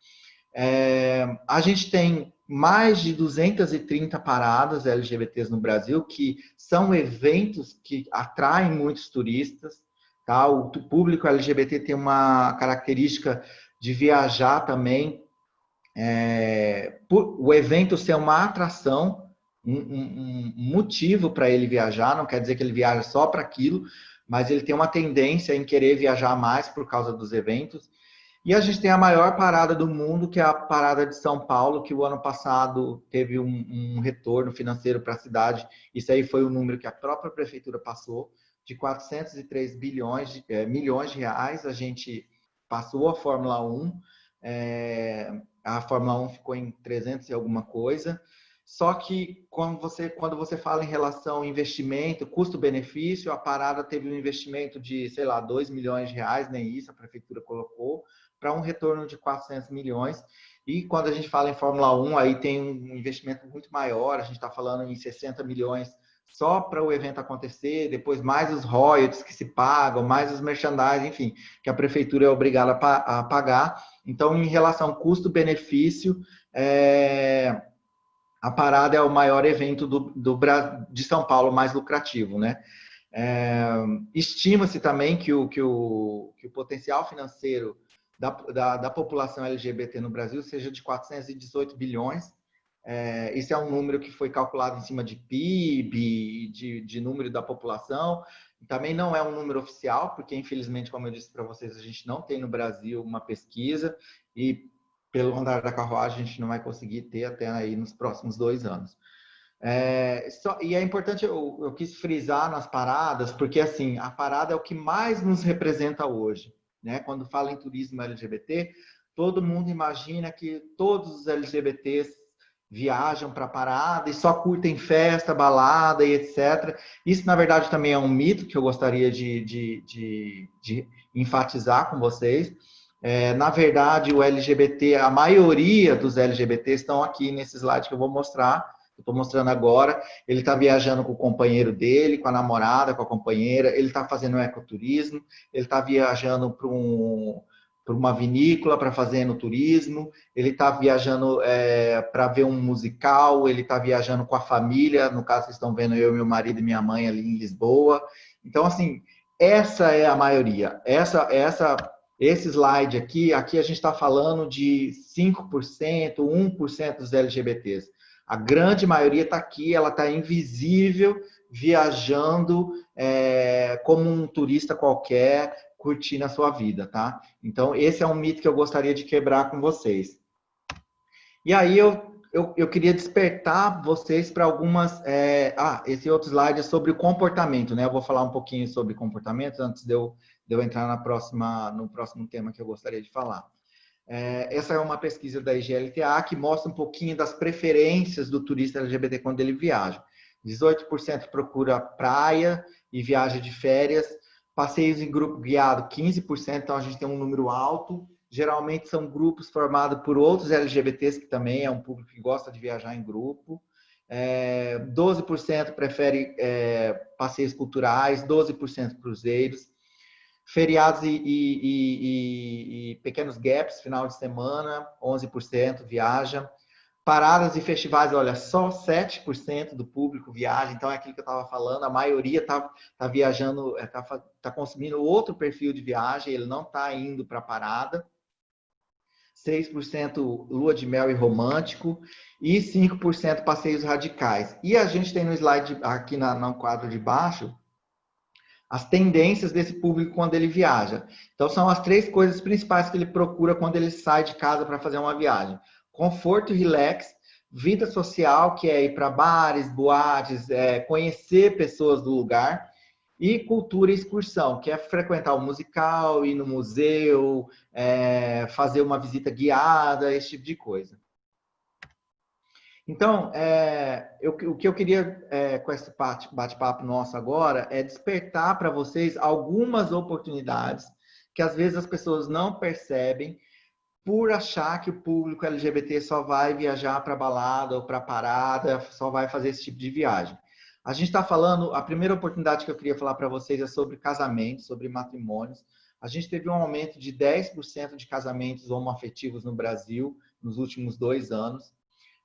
A gente tem mais de 230 paradas LGBTs no Brasil, que são eventos que atraem muitos turistas. Tá? O público LGBT tem uma característica de viajar também. O evento ser uma atração, um motivo para ele viajar, não quer dizer que ele viaja só para aquilo, mas ele tem uma tendência em querer viajar mais por causa dos eventos. E a gente tem a maior parada do mundo, que é a parada de São Paulo, que o ano passado teve um retorno financeiro para a cidade. Isso aí foi o número que a própria prefeitura passou, de 403 milhões de reais. A gente passou a Fórmula 1, a Fórmula 1 ficou em 300 e alguma coisa. Só que quando você fala em relação ao investimento, custo-benefício, a parada teve um investimento de, sei lá, 2 milhões de reais, nem isso a prefeitura colocou, para um retorno de 400 milhões. E quando a gente fala em Fórmula 1, aí tem um investimento muito maior, a gente está falando em 60 milhões só para o evento acontecer, depois mais os royalties que se pagam, mais os merchandising, enfim, que a prefeitura é obrigada a pagar. Então, em relação custo-benefício, a parada é o maior evento de São Paulo, mais lucrativo, né? Estima-se também que o potencial financeiro da população LGBT no Brasil seja de 418 bilhões. Isso é um número que foi calculado em cima de PIB, de número da população. Também não é um número oficial, porque, infelizmente, como eu disse para vocês, a gente não tem no Brasil uma pesquisa e, pelo andar da carruagem, a gente não vai conseguir ter até aí nos próximos 2 anos. E é importante, eu quis frisar nas paradas, porque, assim, a parada é o que mais nos representa hoje. Né? Quando fala em turismo LGBT, todo mundo imagina que todos os LGBTs viajam para a parada e só curtem festa, balada e etc. Isso, na verdade, também é um mito que eu gostaria de enfatizar com vocês. Na verdade, o LGBT, a maioria dos LGBTs estão aqui nesse slide que eu vou mostrar. Eu estou mostrando agora. Ele está viajando com o companheiro dele, com a namorada, com a companheira. Ele está fazendo ecoturismo. Ele está viajando para uma vinícola para fazer no turismo. Ele está viajando para ver um musical. Ele está viajando com a família. No caso, vocês estão vendo eu, meu marido e minha mãe ali em Lisboa. Então, assim, essa é a maioria. Esse slide aqui a gente está falando de 5%, 1% dos LGBTs. A grande maioria está aqui, ela está invisível viajando como um turista qualquer, curtindo a sua vida, tá? Então, esse é um mito que eu gostaria de quebrar com vocês. E aí, eu queria despertar vocês para algumas... esse outro slide é sobre o comportamento, né? Eu vou falar um pouquinho sobre comportamento antes de eu entrar no próximo tema que eu gostaria de falar. Essa é uma pesquisa da IGLTA que mostra um pouquinho das preferências do turista LGBT quando ele viaja. 18% procura praia e viagem de férias, passeios em grupo guiado 15%, então a gente tem um número alto. Geralmente são grupos formados por outros LGBTs, que também é um público que gosta de viajar em grupo. 12% prefere passeios culturais, 12% cruzeiros. Feriados e pequenos gaps, final de semana, 11% viaja. Paradas e festivais, olha, só 7% do público viaja, então é aquilo que eu estava falando, a maioria está viajando, está consumindo outro perfil de viagem, ele não está indo para a parada. 6% lua de mel e romântico e 5% passeios radicais. E a gente tem no slide aqui no quadro de baixo as tendências desse público quando ele viaja. Então são as 3 coisas principais que ele procura quando ele sai de casa para fazer uma viagem. Conforto e relax, vida social, que é ir para bares, boates, conhecer pessoas do lugar, e cultura e excursão, que é frequentar o musical, ir no museu, fazer uma visita guiada, esse tipo de coisa. Então, o que eu queria com esse bate-papo nosso agora é despertar para vocês algumas oportunidades que às vezes as pessoas não percebem por achar que o público LGBT só vai viajar para balada ou para parada, só vai fazer esse tipo de viagem. A gente está falando, a primeira oportunidade que eu queria falar para vocês é sobre casamentos, sobre matrimônios. A gente teve um aumento de 10% de casamentos homoafetivos no Brasil nos últimos 2 anos.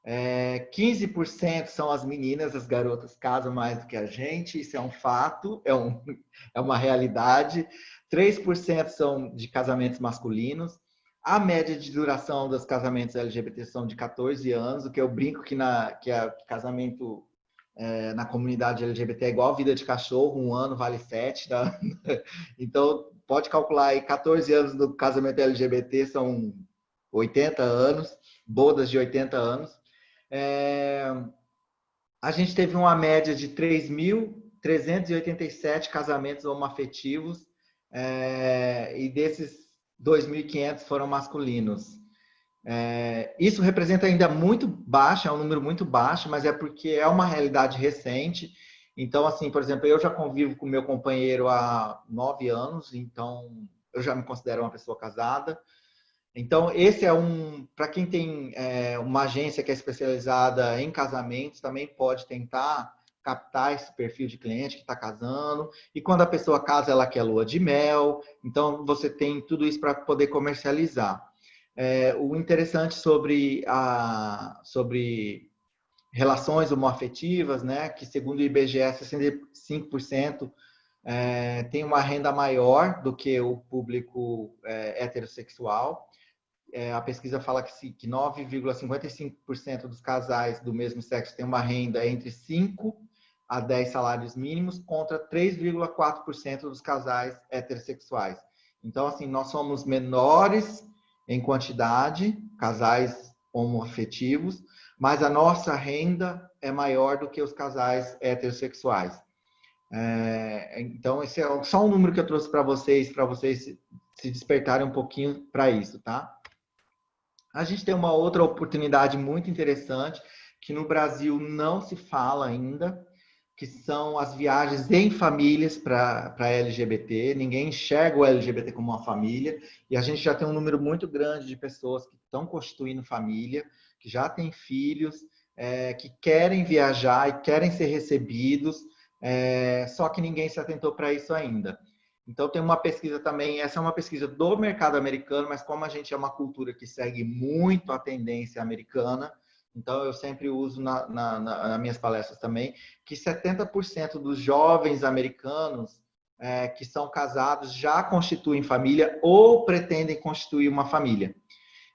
15% são as meninas, as garotas casam mais do que a gente, isso é um fato, é uma realidade. 3% são de casamentos masculinos. A média de duração dos casamentos LGBT são de 14 anos, o que eu brinco que casamento na comunidade LGBT é igual a vida de cachorro, 1 ano vale 7. Tá? Então, pode calcular aí, 14 anos do casamento LGBT são 80 anos, bodas de 80 anos. A gente teve uma média de 3.387 casamentos homoafetivos, e desses 2.500 foram masculinos. Isso representa ainda muito baixo, é um número muito baixo, mas é porque é uma realidade recente. Então, assim, por exemplo, eu já convivo com meu companheiro há 9 anos, então eu já me considero uma pessoa casada. Então, esse é para quem tem uma agência que é especializada em casamentos, também pode tentar captar esse perfil de cliente que está casando. E quando a pessoa casa, ela quer lua de mel. Então, você tem tudo isso para poder comercializar. O interessante sobre relações homoafetivas, né, que segundo o IBGE, 65% tem uma renda maior do que o público heterossexual. A pesquisa fala que 9,55% dos casais do mesmo sexo tem uma renda entre 5 a 10 salários mínimos, contra 3,4% dos casais heterossexuais. Então, assim, nós somos menores em quantidade, casais homoafetivos, mas a nossa renda é maior do que os casais heterossexuais. Então, esse é só um número que eu trouxe para vocês se despertarem um pouquinho para isso, tá? A gente tem uma outra oportunidade muito interessante, que no Brasil não se fala ainda, que são as viagens em famílias para LGBT. Ninguém enxerga o LGBT como uma família, e a gente já tem um número muito grande de pessoas que estão constituindo família, que já têm filhos, que querem viajar e querem ser recebidos, só que ninguém se atentou para isso ainda. Então, tem uma pesquisa também, essa é uma pesquisa do mercado americano, mas como a gente é uma cultura que segue muito a tendência americana, então eu sempre uso nas minhas palestras também, que 70% dos jovens americanos que são casados já constituem família ou pretendem constituir uma família.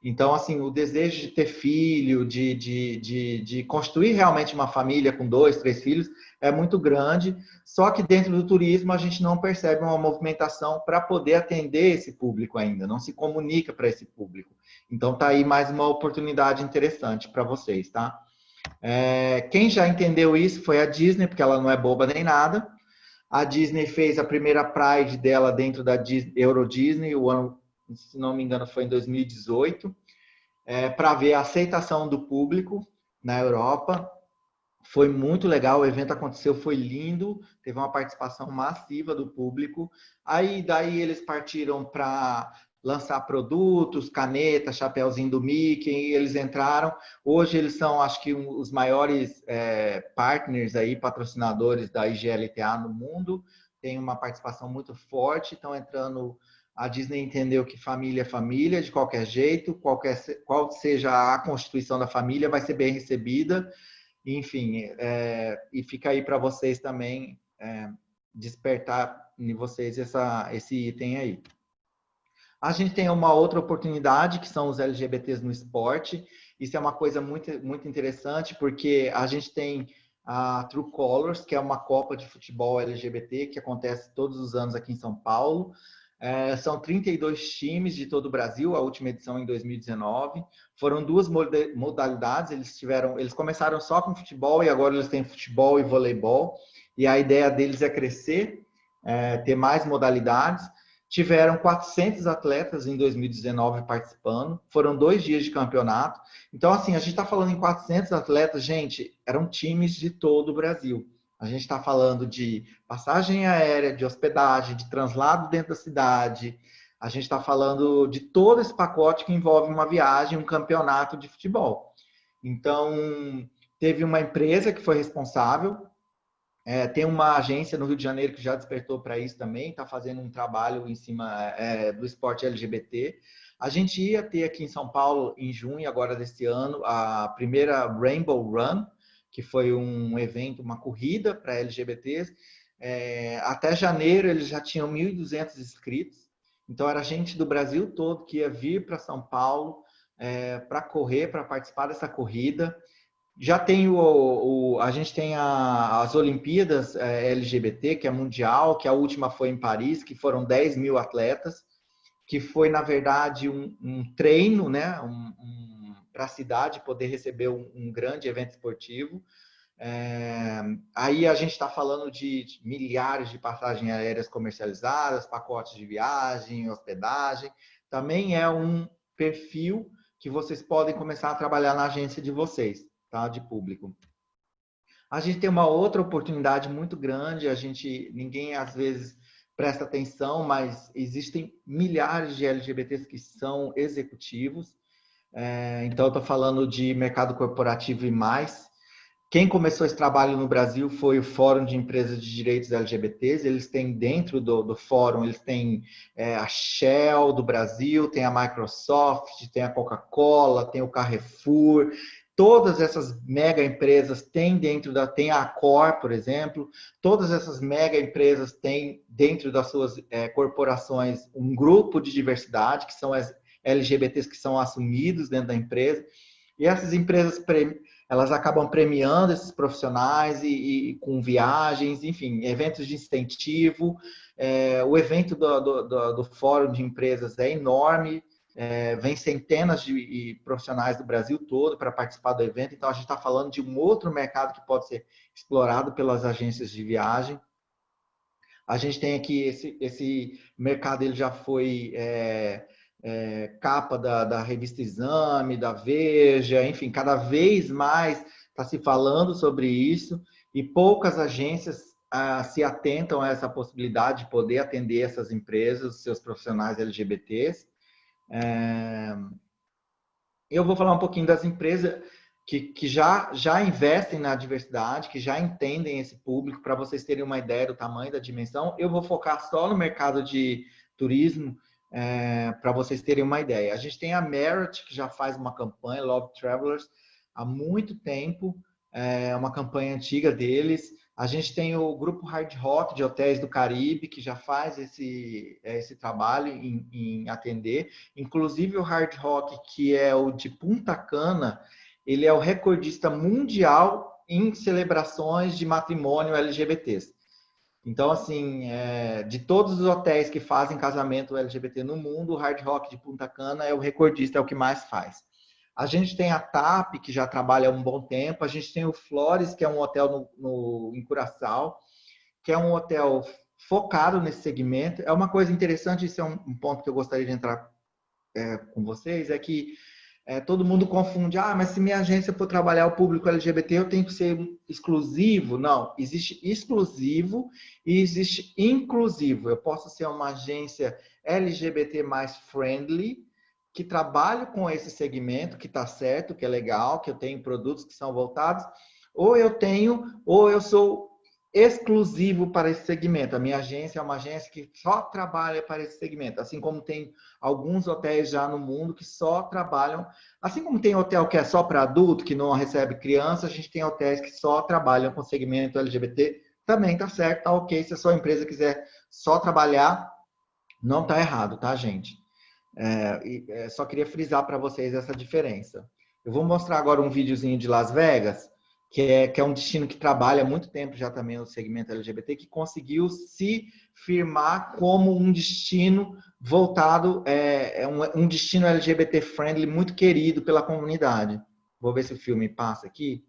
Então, assim, o desejo de ter filho, de construir realmente uma família com 2, 3 filhos é muito grande, só que dentro do turismo a gente não percebe uma movimentação para poder atender esse público ainda, não se comunica para esse público. Então, tá aí mais uma oportunidade interessante para vocês, tá? Quem já entendeu isso foi a Disney, porque ela não é boba nem nada. A Disney fez a primeira Pride dela dentro da Euro Disney, o ano, se não me engano, foi em 2018, para ver a aceitação do público na Europa. Foi muito legal, o evento aconteceu, foi lindo, teve uma participação massiva do público. Daí eles partiram para lançar produtos, caneta, chapéuzinho do Mickey, eles entraram. Hoje eles são, acho que, os maiores partners aí, patrocinadores da IGLTA no mundo, tem uma participação muito forte, estão entrando. A Disney entendeu que família é família, de qualquer jeito, qual seja a constituição da família, vai ser bem recebida. Enfim, e fica aí para vocês também despertar em vocês esse item aí. A gente tem uma outra oportunidade, que são os LGBTs no esporte. Isso é uma coisa muito, muito interessante, porque a gente tem a True Colors, que é uma Copa de Futebol LGBT, que acontece todos os anos aqui em São Paulo. São 32 times de todo o Brasil, a última edição em 2019. Foram 2 modalidades, eles começaram só com futebol e agora eles têm futebol e voleibol. E a ideia deles é crescer, ter mais modalidades. Tiveram 400 atletas em 2019 participando, foram 2 dias de campeonato. Então, assim, a gente está falando em 400 atletas, gente, eram times de todo o Brasil. A gente está falando de passagem aérea, de hospedagem, de translado dentro da cidade. A gente está falando de todo esse pacote que envolve uma viagem, um campeonato de futebol. Então, teve uma empresa que foi responsável. Tem uma agência no Rio de Janeiro que já despertou para isso também, está fazendo um trabalho em cima do esporte LGBT. A gente ia ter aqui em São Paulo, em junho agora desse ano, a primeira Rainbow Run, que foi um evento, uma corrida para LGBTs. Até janeiro eles já tinham 1.200 inscritos. Então era gente do Brasil todo que ia vir para São Paulo para correr, para participar dessa corrida. Já tem a gente tem as Olimpíadas LGBT, que é mundial, que a última foi em Paris, que foram 10 mil atletas, que foi, na verdade, um treino, né? Para a cidade poder receber um grande evento esportivo. Aí a gente está falando de milhares de passagens aéreas comercializadas, pacotes de viagem, hospedagem. Também é um perfil que vocês podem começar a trabalhar na agência de vocês, tá? De público. A gente tem uma outra oportunidade muito grande, ninguém às vezes presta atenção, mas existem milhares de LGBTs que são executivos. Então, eu estou falando de mercado corporativo e mais. Quem começou esse trabalho no Brasil foi o Fórum de Empresas de Direitos LGBTs. Eles têm dentro do fórum, eles têm a Shell do Brasil, tem a Microsoft, tem a Coca-Cola, tem o Carrefour. Todas essas mega empresas têm tem a Accor, por exemplo. Todas essas mega empresas têm dentro das suas corporações um grupo de diversidade, que são as LGBTs que são assumidos dentro da empresa. E essas empresas elas acabam premiando esses profissionais e com viagens, enfim, eventos de incentivo. O evento do Fórum de Empresas é enorme, vem centenas de profissionais do Brasil todo para participar do evento, então a gente está falando de um outro mercado que pode ser explorado pelas agências de viagem. A gente tem aqui esse mercado, ele já foi capa da revista Exame, da Veja, enfim, cada vez mais está se falando sobre isso e poucas agências se atentam a essa possibilidade de poder atender essas empresas, seus profissionais LGBTs. Eu vou falar um pouquinho das empresas que já investem na diversidade, que já entendem esse público, para vocês terem uma ideia do tamanho, da dimensão. Eu vou focar só no mercado de turismo, para vocês terem uma ideia. A gente tem a Marriott, que já faz uma campanha, Love Travelers, há muito tempo, uma campanha antiga deles. A gente tem o grupo Hard Rock de hotéis do Caribe, que já faz esse trabalho em atender. Inclusive o Hard Rock, que é o de Punta Cana, ele é o recordista mundial em celebrações de matrimônio LGBTs. Então, assim, de todos os hotéis que fazem casamento LGBT no mundo, o Hard Rock de Punta Cana é o recordista, é o que mais faz. A gente tem a TAP, que já trabalha há um bom tempo. A gente tem o Flores, que é um hotel em Curaçao, que é um hotel focado nesse segmento. É uma coisa interessante, isso é um ponto que eu gostaria de entrar com vocês, é que todo mundo confunde, mas se minha agência for trabalhar o público LGBT, eu tenho que ser exclusivo. Não, existe exclusivo e existe inclusivo. Eu posso ser uma agência LGBT mais friendly, que trabalho com esse segmento, que está certo, que é legal, que eu tenho produtos que são voltados, ou eu sou exclusivo para esse segmento. A minha agência é uma agência que só trabalha para esse segmento, assim como tem alguns hotéis já no mundo que só trabalham, assim como tem hotel que é só para adulto, que não recebe criança, a gente tem hotéis que só trabalham com segmento LGBT, também tá certo, tá ok, se a sua empresa quiser só trabalhar, não tá errado, tá, gente? Só queria frisar para vocês essa diferença. Eu vou mostrar agora um videozinho de Las Vegas, que é um destino que trabalha há muito tempo já também no segmento LGBT, que conseguiu se firmar como um destino voltado, um destino LGBT friendly muito querido pela comunidade. Vou ver se o filme passa aqui.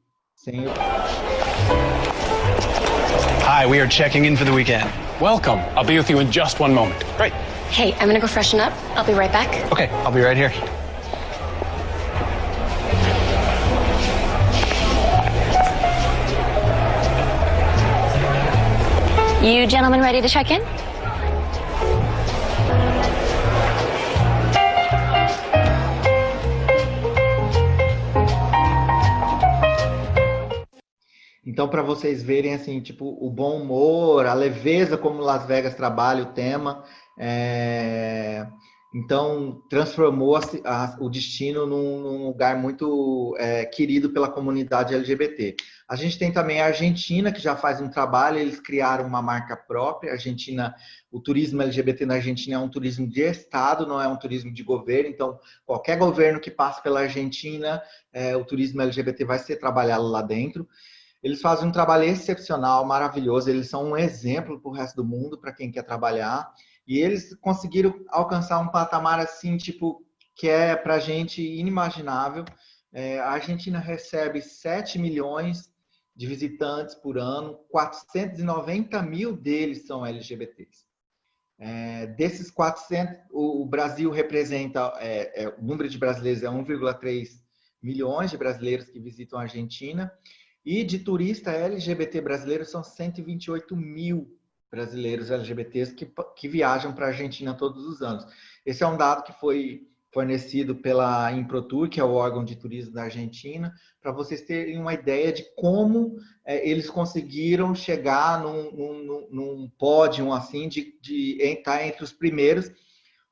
Hi, we are checking in for the weekend. Welcome. I'll be with you in just one moment. Great. Hey, I'm gonna go freshen up. I'll be right back. Okay, I'll be right here. You gentlemen ready to check in? Então, para vocês verem, assim, tipo, o bom humor, a leveza como Las Vegas trabalha o tema, então transformou o destino num lugar muito querido pela comunidade LGBT. A gente tem também a Argentina, que já faz um trabalho, eles criaram uma marca própria. O turismo LGBT na Argentina é um turismo de Estado, não é um turismo de governo, então qualquer governo que passe pela Argentina, o turismo LGBT vai ser trabalhado lá dentro. Eles fazem um trabalho excepcional, maravilhoso, eles são um exemplo para o resto do mundo, para quem quer trabalhar, e eles conseguiram alcançar um patamar assim, tipo, que é para a gente inimaginável. A Argentina recebe 7 milhões de visitantes por ano, 490 mil deles são LGBTs. Desses 400, o Brasil representa, o número de brasileiros é 1,3 milhões de brasileiros que visitam a Argentina, e de turista LGBT brasileiro são 128 mil brasileiros LGBTs que viajam para a Argentina todos os anos. Esse é um dado que foi fornecido pela Improtur, que é o órgão de turismo da Argentina, para vocês terem uma ideia de como eles conseguiram chegar num pódio assim, de estar entre os primeiros.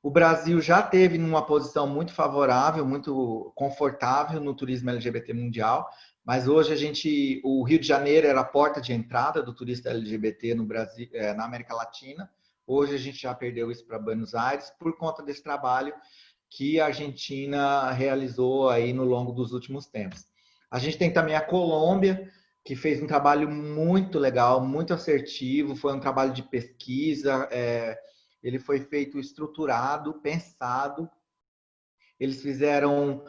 O Brasil já teve numa posição muito favorável, muito confortável no turismo LGBT mundial, mas hoje o Rio de Janeiro era a porta de entrada do turista LGBT no Brasil, na América Latina. Hoje a gente já perdeu isso para Buenos Aires por conta desse trabalho que a Argentina realizou aí no longo dos últimos tempos. A gente tem também a Colômbia, que fez um trabalho muito legal, muito assertivo, foi um trabalho de pesquisa, ele foi feito estruturado, pensado. Eles fizeram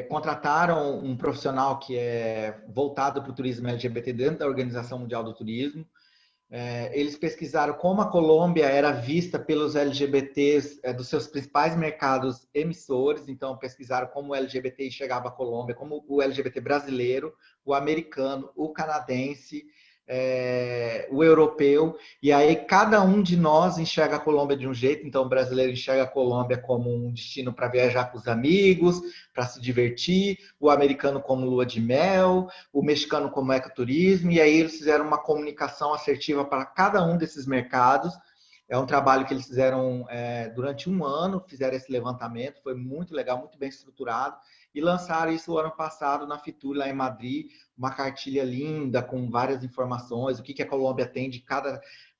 contrataram um profissional que é voltado para o turismo LGBT dentro da Organização Mundial do Turismo. Eles pesquisaram como a Colômbia era vista pelos LGBTs dos seus principais mercados emissores. Então, pesquisaram como o LGBT chegava à Colômbia, como o LGBT brasileiro, o americano, o canadense, o europeu, e aí cada um de nós enxerga a Colômbia de um jeito. Então o brasileiro enxerga a Colômbia como um destino para viajar com os amigos, para se divertir, o americano como lua de mel, o mexicano como ecoturismo, e aí eles fizeram uma comunicação assertiva para cada um desses mercados. É um trabalho que eles fizeram durante um ano, fizeram esse levantamento, foi muito legal, muito bem estruturado, e lançaram isso o ano passado na Fitur, lá em Madrid, uma cartilha linda com várias informações, o que a Colômbia tem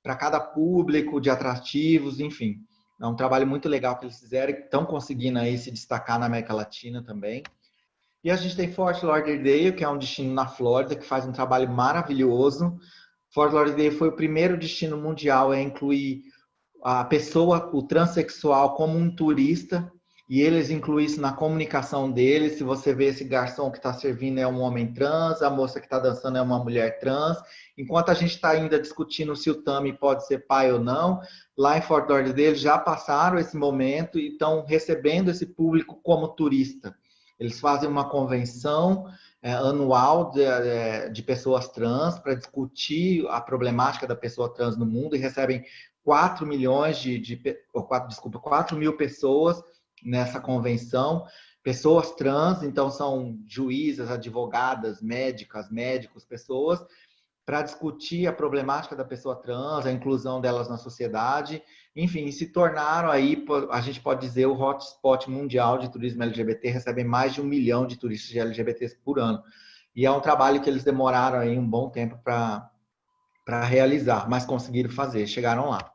para cada público, de atrativos, enfim. É um trabalho muito legal que eles fizeram e estão conseguindo aí se destacar na América Latina também. E a gente tem Fort Lauderdale, que é um destino na Flórida, que faz um trabalho maravilhoso. Fort Lauderdale foi o primeiro destino mundial a incluir a pessoa, o transexual, como um turista, e eles incluem isso na comunicação deles. Se você vê esse garçom que está servindo é um homem trans, a moça que está dançando é uma mulher trans. Enquanto a gente está ainda discutindo se o Tami pode ser pai ou não, lá em Fort Lauderdale já passaram esse momento e estão recebendo esse público como turista. Eles fazem uma convenção anual de pessoas trans para discutir a problemática da pessoa trans no mundo e recebem 4 mil pessoas nessa convenção, pessoas trans, então são juízas, advogadas, médicas, médicos, pessoas para discutir a problemática da pessoa trans, a inclusão delas na sociedade, enfim, se tornaram aí, a gente pode dizer, o hotspot mundial de turismo LGBT, recebem mais de 1 milhão de turistas de LGBTs por ano. E é um trabalho que eles demoraram aí um bom tempo para realizar, mas conseguiram fazer, chegaram lá.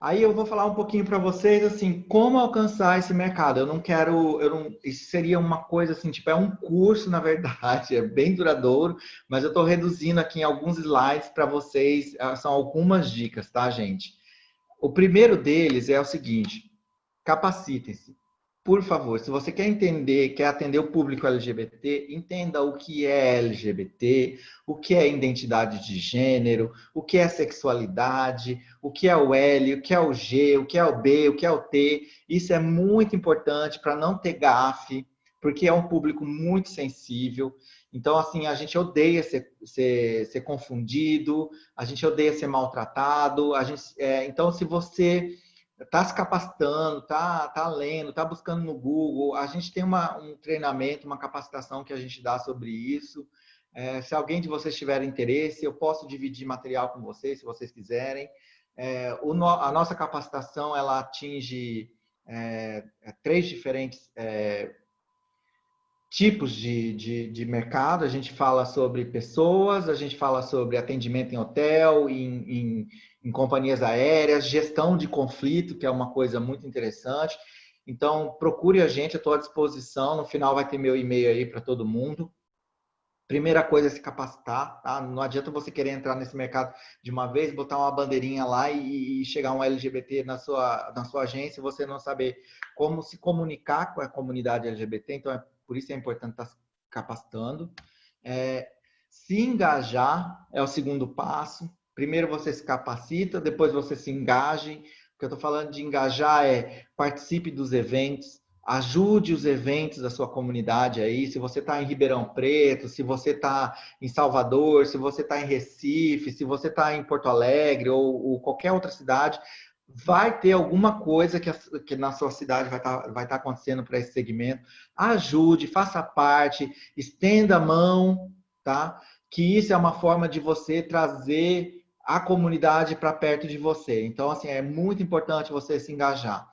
Aí eu vou falar um pouquinho para vocês, assim, como alcançar esse mercado. Isso seria uma coisa assim, tipo, é um curso, na verdade, é bem duradouro, mas eu estou reduzindo aqui em alguns slides para vocês, são algumas dicas, tá, gente? O primeiro deles é o seguinte, capacitem-se. Por favor, se você quer entender, quer atender o público LGBT, entenda o que é LGBT, o que é identidade de gênero, o que é sexualidade, o que é o L, o que é o G, o que é o B, o que é o T. Isso é muito importante para não ter gafe, porque é um público muito sensível. Então, assim, a gente odeia ser confundido, a gente odeia ser maltratado. Então, se você está se capacitando, está lendo, está buscando no Google, a gente tem um treinamento, uma capacitação que a gente dá sobre isso. Se alguém de vocês tiver interesse, eu posso dividir material com vocês, se vocês quiserem. A nossa capacitação, ela atinge 3 diferentes tipos de mercado. A gente fala sobre pessoas, a gente fala sobre atendimento em hotel, em companhias aéreas, gestão de conflito, que é uma coisa muito interessante. Então, procure a gente, eu estou à disposição. No final vai ter meu e-mail aí para todo mundo. Primeira coisa é se capacitar, tá? Não adianta você querer entrar nesse mercado de uma vez, botar uma bandeirinha lá e chegar um LGBT na sua agência e você não saber como se comunicar com a comunidade LGBT. Então, por isso é importante estar se capacitando. Se engajar é o segundo passo. Primeiro você se capacita, depois você se engaje. O que eu estou falando de engajar é participe dos eventos, ajude os eventos da sua comunidade aí. Se você está em Ribeirão Preto, se você está em Salvador, se você está em Recife, se você está em Porto Alegre ou qualquer outra cidade, vai ter alguma coisa que na sua cidade vai estar acontecendo para esse segmento. Ajude, faça parte, estenda a mão, tá? Que isso é uma forma de você trazer a comunidade para perto de você. Então, assim, é muito importante você se engajar.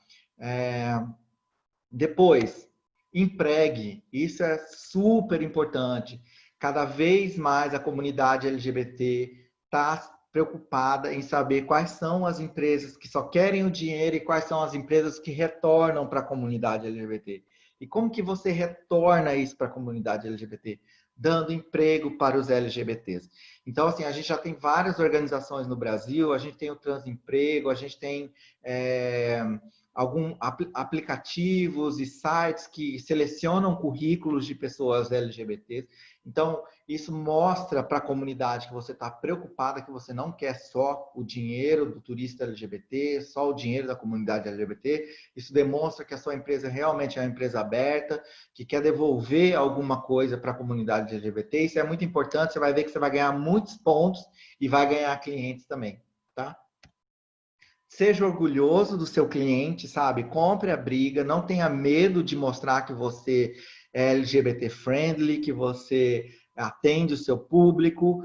Depois, empregue. Isso é super importante. Cada vez mais a comunidade LGBT está preocupada em saber quais são as empresas que só querem o dinheiro e quais são as empresas que retornam para a comunidade LGBT. E como que você retorna isso para a comunidade LGBT? Dando emprego para os LGBTs. Então, assim, a gente já tem várias organizações no Brasil, a gente tem o Transemprego, a gente tem alguns aplicativos e sites que selecionam currículos de pessoas LGBTs. Então, isso mostra para a comunidade que você está preocupada, que você não quer só o dinheiro do turista LGBT, só o dinheiro da comunidade LGBT. Isso demonstra que a sua empresa realmente é uma empresa aberta, que quer devolver alguma coisa para a comunidade LGBT. Isso é muito importante, você vai ver que você vai ganhar muitos pontos e vai ganhar clientes também, tá? Seja orgulhoso do seu cliente, sabe? Compre a briga, não tenha medo de mostrar que você é LGBT friendly, que você atende o seu público.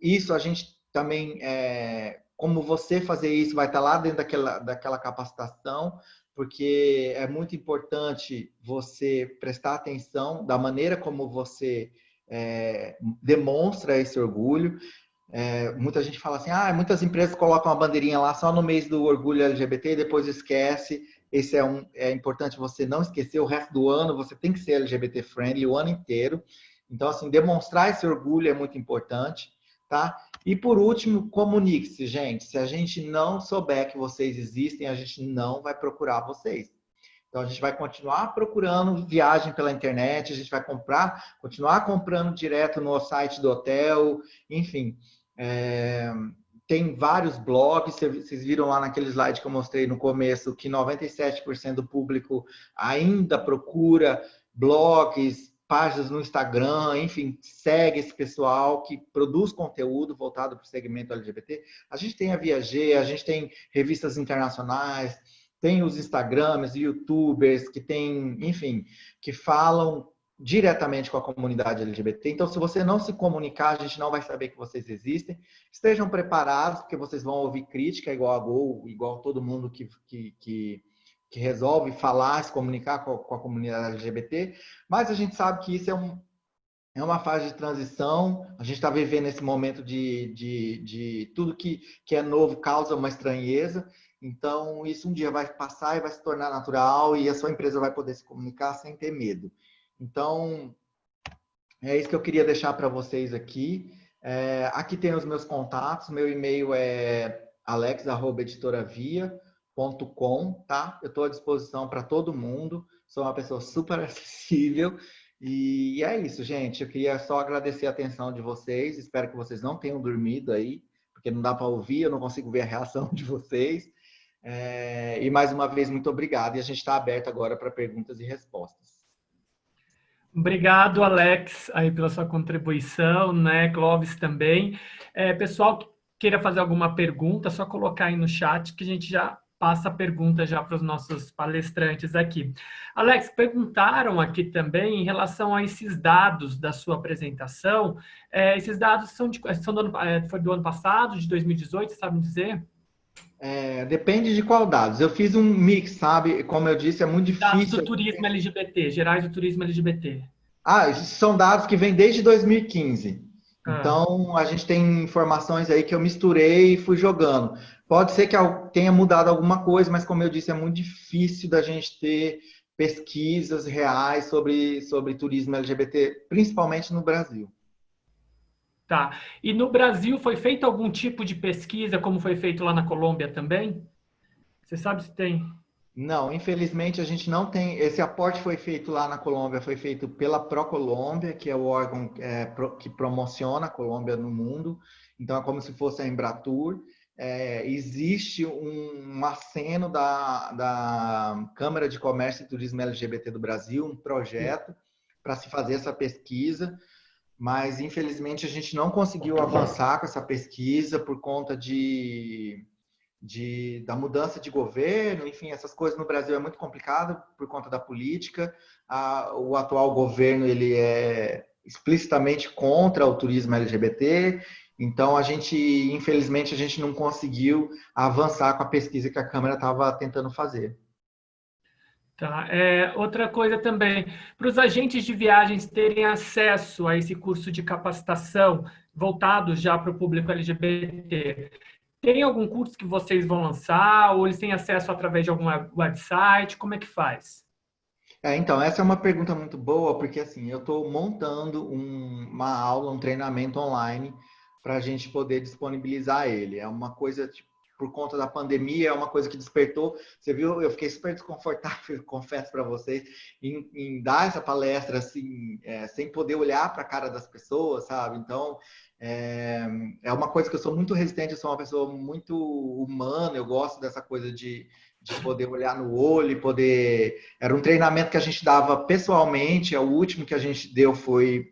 Isso a gente também, como você fazer isso, vai estar lá dentro daquela capacitação, porque é muito importante você prestar atenção da maneira como você demonstra esse orgulho. Muita gente fala assim, muitas empresas colocam uma bandeirinha lá só no mês do orgulho LGBT e depois esquece. Esse é importante você não esquecer. O resto do ano você tem que ser LGBT friendly o ano inteiro. Então, assim, demonstrar esse orgulho é muito importante, tá? E por último, comunique-se, gente. Se a gente não souber que vocês existem, a gente não vai procurar vocês. Então, a gente vai continuar procurando viagem pela internet, a gente vai continuar comprando direto no site do hotel, enfim. Tem vários blogs, vocês viram lá naquele slide que eu mostrei no começo, que 97% do público ainda procura blogs, páginas no Instagram, enfim, segue esse pessoal que produz conteúdo voltado para o segmento LGBT. A gente tem a Viager, a gente tem revistas internacionais, tem os Instagrams, YouTubers, que tem, enfim, que falam diretamente com a comunidade LGBT. Então, se você não se comunicar, a gente não vai saber que vocês existem. Estejam preparados, porque vocês vão ouvir crítica igual a Gol, igual todo mundo que resolve falar, se comunicar com a comunidade LGBT. Mas a gente sabe que isso é uma fase de transição. A gente está vivendo esse momento de tudo que é novo causa uma estranheza. Então, isso um dia vai passar e vai se tornar natural e a sua empresa vai poder se comunicar sem ter medo. Então, é isso que eu queria deixar para vocês aqui. Aqui tem os meus contatos. Meu e-mail é alex@editoravia.com, tá? Eu estou à disposição para todo mundo. Sou uma pessoa super acessível. E é isso, gente. Eu queria só agradecer a atenção de vocês. Espero que vocês não tenham dormido aí, porque não dá para ouvir, eu não consigo ver a reação de vocês. E mais uma vez, muito obrigado. E a gente está aberto agora para perguntas e respostas. Obrigado, Alex, aí pela sua contribuição, né? Clóvis também. Pessoal que queira fazer alguma pergunta, é só colocar aí no chat que a gente já passa a pergunta já para os nossos palestrantes aqui. Alex, perguntaram aqui também em relação a esses dados da sua apresentação. Esses dados foi do ano passado, de 2018, você sabe me dizer? Depende de qual dados. Eu fiz um mix, sabe? Como eu disse, é muito difícil. Dados do turismo LGBT, gerais do turismo LGBT. São dados que vêm desde 2015. Então, a gente tem informações aí que eu misturei e fui jogando. Pode ser que tenha mudado alguma coisa, mas como eu disse, é muito difícil da gente ter pesquisas reais sobre turismo LGBT, principalmente no Brasil. Tá. E no Brasil foi feito algum tipo de pesquisa, como foi feito lá na Colômbia também? Você sabe se tem? Não, infelizmente a gente não tem. Esse aporte foi feito lá na Colômbia, foi feito pela ProColômbia, que é o órgão que promociona a Colômbia no mundo. Então é como se fosse a Embratur. Existe um aceno da Câmara de Comércio e Turismo LGBT do Brasil, um projeto para se fazer essa pesquisa. Mas, infelizmente, a gente não conseguiu avançar com essa pesquisa por conta da mudança de governo. Enfim, essas coisas no Brasil é muito complicado por conta da política. O atual governo ele é explicitamente contra o turismo LGBT. Então, infelizmente, a gente não conseguiu avançar com a pesquisa que a Câmara estava tentando fazer. Tá. Outra coisa também, para os agentes de viagens terem acesso a esse curso de capacitação voltado já para o público LGBT, tem algum curso que vocês vão lançar ou eles têm acesso através de algum website? Como é que faz? Então, essa é uma pergunta muito boa, porque assim, eu estou montando uma aula, um treinamento online para a gente poder disponibilizar ele. É uma coisa por conta da pandemia, é uma coisa que despertou. Você viu, eu fiquei super desconfortável, confesso para vocês, em dar essa palestra assim, sem poder olhar para a cara das pessoas, sabe? Então, é uma coisa que eu sou muito resistente, eu sou uma pessoa muito humana, eu gosto dessa coisa de poder olhar no olho e poder... Era um treinamento que a gente dava pessoalmente, o último que a gente deu foi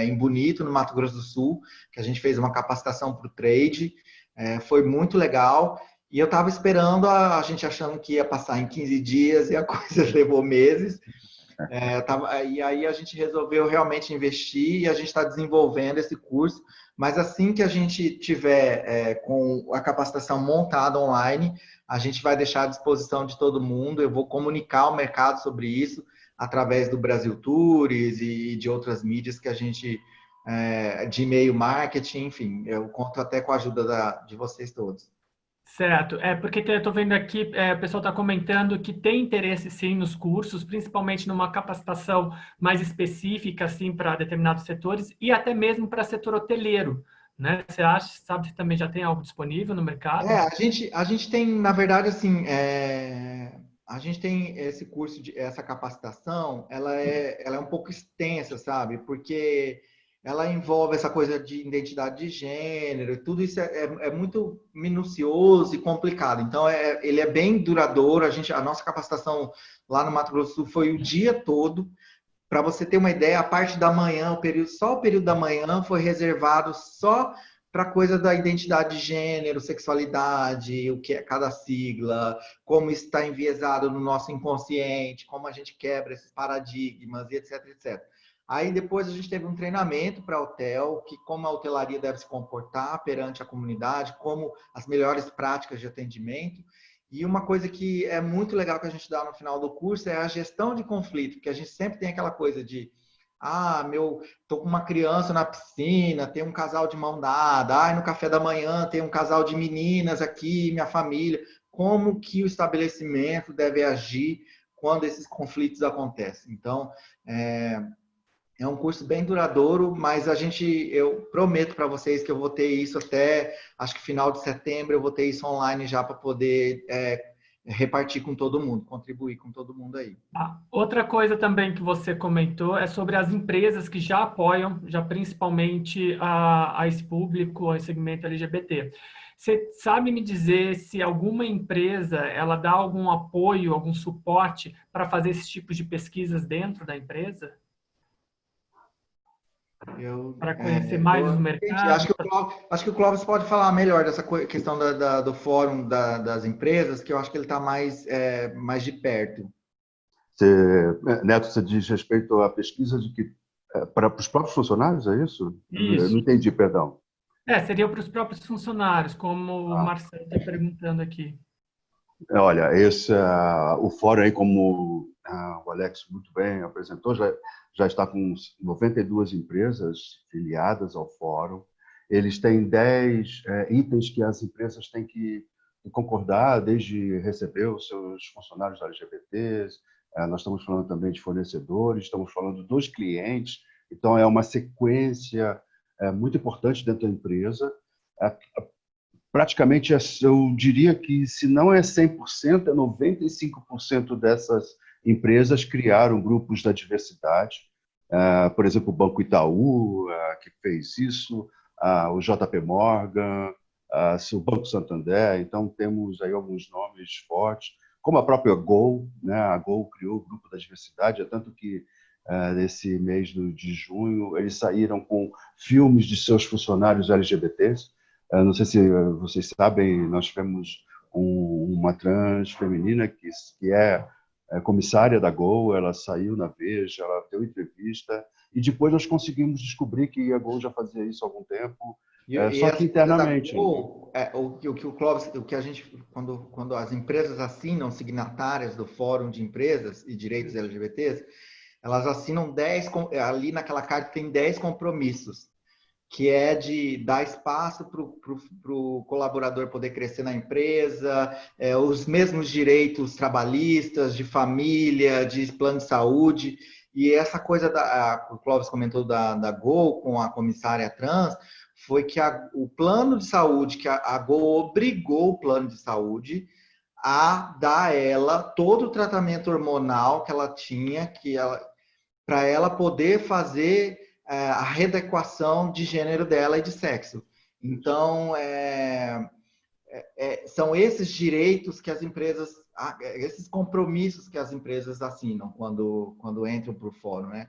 em Bonito, no Mato Grosso do Sul, que a gente fez uma capacitação para o trade. Foi muito legal, e eu estava esperando, a gente achando que ia passar em 15 dias, e a coisa levou meses, E aí a gente resolveu realmente investir e a gente está desenvolvendo esse curso. Mas assim que a gente tiver com a capacitação montada online, a gente vai deixar à disposição de todo mundo. Eu vou comunicar ao mercado sobre isso através do Brasil Tours e de outras mídias que a gente, de e-mail marketing, enfim, eu conto até com a ajuda de vocês todos. Certo, porque eu estou vendo aqui, o pessoal está comentando que tem interesse sim nos cursos, principalmente numa capacitação mais específica assim para determinados setores e até mesmo para setor hoteleiro, né? Você sabe se também já tem algo disponível no mercado? A gente tem, na verdade, assim, a gente tem esse curso, essa capacitação, ela é um pouco extensa, sabe? Porque ela envolve essa coisa de identidade de gênero, e tudo isso é muito minucioso e complicado. Então, ele é bem duradouro. A nossa capacitação lá no Mato Grosso do Sul foi o dia todo. Para você ter uma ideia, a parte da manhã, só o período da manhã foi reservado só para coisa da identidade de gênero, sexualidade, o que é cada sigla, como está enviesado no nosso inconsciente, como a gente quebra esses paradigmas, e etc, etc. Aí depois a gente teve um treinamento para hotel, como a hotelaria deve se comportar perante a comunidade, como as melhores práticas de atendimento. E uma coisa que é muito legal que a gente dá no final do curso é a gestão de conflito, porque a gente sempre tem aquela coisa de tô com uma criança na piscina, tem um casal de mão dada, no café da manhã tem um casal de meninas aqui, minha família. Como que o estabelecimento deve agir quando esses conflitos acontecem? Então, é um curso bem duradouro, mas eu prometo para vocês que eu vou ter isso até, acho que final de setembro, eu vou ter isso online já para poder repartir com todo mundo, contribuir com todo mundo aí. Outra coisa também que você comentou é sobre as empresas que já apoiam, já principalmente a esse público, a esse segmento LGBT. Você sabe me dizer se alguma empresa ela dá algum apoio, algum suporte para fazer esse tipo de pesquisas dentro da empresa? Para conhecer mais o mercado? Acho que o Clóvis pode falar melhor dessa questão do fórum das empresas, que eu acho que ele está mais de perto. Neto, você diz respeito à pesquisa de que para os próprios funcionários, é isso? Isso. Eu não entendi, perdão. Seria para os próprios funcionários, como o Marcelo está perguntando aqui. Olha, o fórum aí, como o Alex muito bem apresentou, já está com 92 empresas filiadas ao fórum. Eles têm 10 itens que as empresas têm que concordar, desde receber os seus funcionários LGBTs, nós estamos falando também de fornecedores, estamos falando dos clientes, então é uma sequência muito importante dentro da empresa. Praticamente, eu diria que se não é 100%, é 95% dessas empresas criaram grupos da diversidade. Por exemplo, o Banco Itaú, que fez isso, o JP Morgan, o Banco Santander. Então, temos aí alguns nomes fortes, como a própria Gol, né? A Gol criou o grupo da diversidade, tanto que nesse mês de junho eles saíram com filmes de seus funcionários LGBTs. Não sei se vocês sabem, nós tivemos uma trans feminina que é comissária da Gol, ela saiu na Veja, ela deu entrevista, e depois nós conseguimos descobrir que a Gol já fazia isso há algum tempo, só que internamente. Gol, o que a gente, quando as empresas assinam signatárias do Fórum de Empresas e Direitos LGBTs, elas assinam 10, ali naquela carta tem 10 compromissos, que é de dar espaço para o colaborador poder crescer na empresa, os mesmos direitos trabalhistas, de família, de plano de saúde. E essa coisa, o Clóvis comentou da Gol com a comissária trans, foi que o plano de saúde, que a Gol obrigou o plano de saúde a dar a ela todo o tratamento hormonal que ela tinha, para ela poder fazer a readequação de gênero dela e de sexo. Então, são esses direitos que as empresas, esses compromissos que as empresas assinam quando entram para o fórum, né?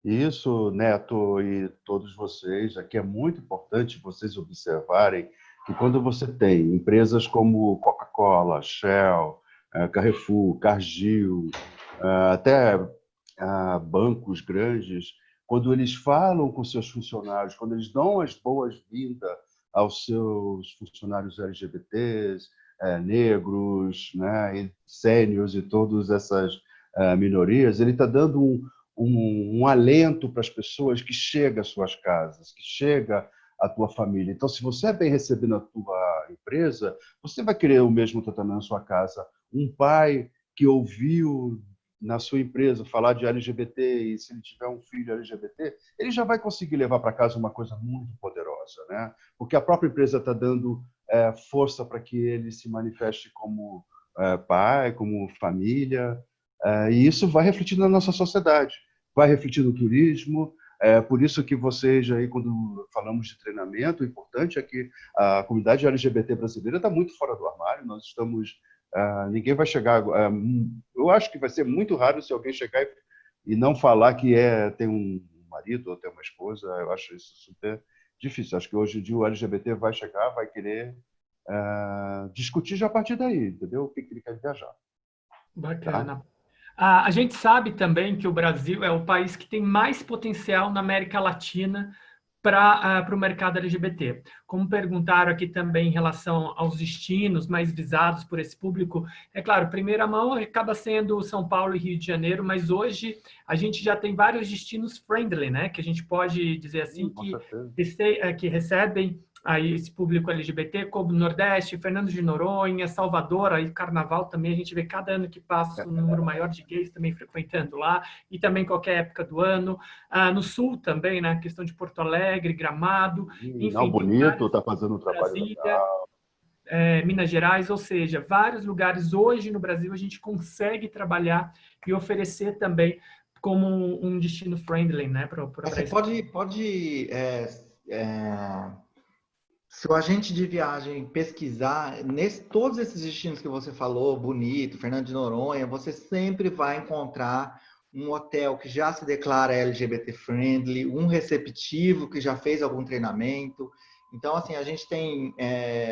Isso, Neto, e todos vocês, aqui é muito importante vocês observarem que quando você tem empresas como Coca-Cola, Shell, Carrefour, Cargill, até bancos grandes, quando eles falam com seus funcionários, quando eles dão as boas-vindas aos seus funcionários LGBTs, negros, né, e sêniors e todas essas minorias, ele está dando um alento para as pessoas que chega às suas casas, que chega à tua família. Então, se você é bem recebido na tua empresa, você vai querer o mesmo tratamento na sua casa. Um pai que ouviu na sua empresa falar de LGBT e se ele tiver um filho LGBT, ele já vai conseguir levar para casa uma coisa muito poderosa, né? Porque a própria empresa está dando força para que ele se manifeste como pai, como família, e isso vai refletir na nossa sociedade, vai refletir no turismo. Por isso que vocês aí, quando falamos de treinamento, o importante é que a comunidade LGBT brasileira está muito fora do armário. Nós estamos ninguém vai chegar. Eu acho que vai ser muito raro se alguém chegar e não falar que tem um marido ou tem uma esposa. Eu acho isso super difícil. Acho que hoje em dia o LGBT vai chegar, vai querer discutir já a partir daí, entendeu? O que ele quer viajar. Bacana. Tá? A gente sabe também que o Brasil é o país que tem mais potencial na América Latina para o mercado LGBT. Como perguntaram aqui também em relação aos destinos mais visados por esse público, é claro, primeira mão acaba sendo São Paulo e Rio de Janeiro, mas hoje a gente já tem vários destinos friendly, né? Que a gente pode dizer assim, que recebem aí esse público LGBT, como Nordeste, Fernando de Noronha, Salvador, aí Carnaval também, a gente vê cada ano que passa um número maior de gays também frequentando lá, e também qualquer época do ano. No Sul também, né, questão de Porto Alegre, Gramado, enfim. Não, Bonito está fazendo um trabalho legal. Minas Gerais, ou seja, vários lugares hoje no Brasil a gente consegue trabalhar e oferecer também como um destino friendly, né? Você se o agente de viagem pesquisar todos esses destinos que você falou, Bonito, Fernando de Noronha, você sempre vai encontrar um hotel que já se declara LGBT friendly, um receptivo que já fez algum treinamento. Então, assim, a gente tem,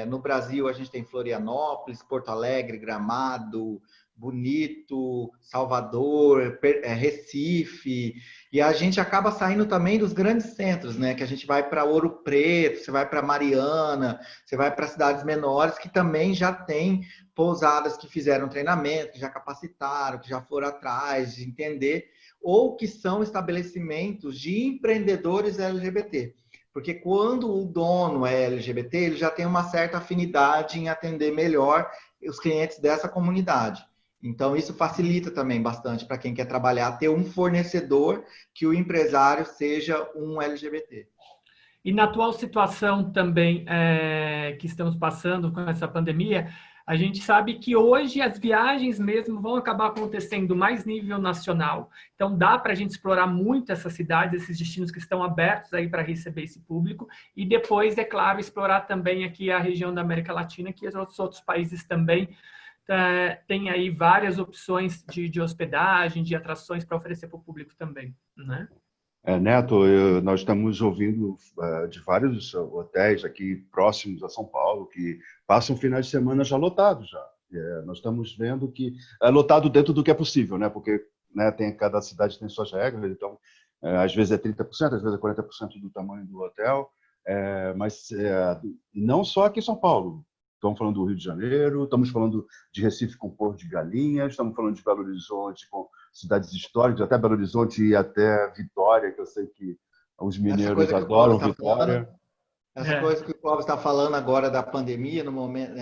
no Brasil, a gente tem Florianópolis, Porto Alegre, Gramado, Bonito, Salvador, Recife, e a gente acaba saindo também dos grandes centros, né? Que a gente vai para Ouro Preto, você vai para Mariana, você vai para cidades menores que também já tem pousadas que fizeram treinamento, que já capacitaram, que já foram atrás de entender, ou que são estabelecimentos de empreendedores LGBT. Porque quando o dono é LGBT, ele já tem uma certa afinidade em atender melhor os clientes dessa comunidade. Então, isso facilita também bastante para quem quer trabalhar, ter um fornecedor que o empresário seja um LGBT. E na atual situação também que estamos passando com essa pandemia, a gente sabe que hoje as viagens mesmo vão acabar acontecendo mais nível nacional. Então, dá para a gente explorar muito essas cidades, esses destinos que estão abertos aí para receber esse público. E depois, é claro, explorar também aqui a região da América Latina, que os outros países também tem aí várias opções de hospedagem, de atrações para oferecer para o público também, né? Neto, nós estamos ouvindo de vários hotéis aqui próximos a São Paulo que passam finais de semana já lotados já. Nós estamos vendo que é lotado dentro do que é possível, né? Porque cada cidade tem suas regras, então às vezes é 30%, às vezes é 40% do tamanho do hotel, mas não só aqui em São Paulo. Estamos falando do Rio de Janeiro, estamos falando de Recife com Porto de Galinhas, estamos falando de Belo Horizonte com cidades históricas, até Belo Horizonte e até Vitória, que eu sei que os mineiros adoram Vitória. Essa coisa que o Clóvis está falando agora da pandemia, no momento,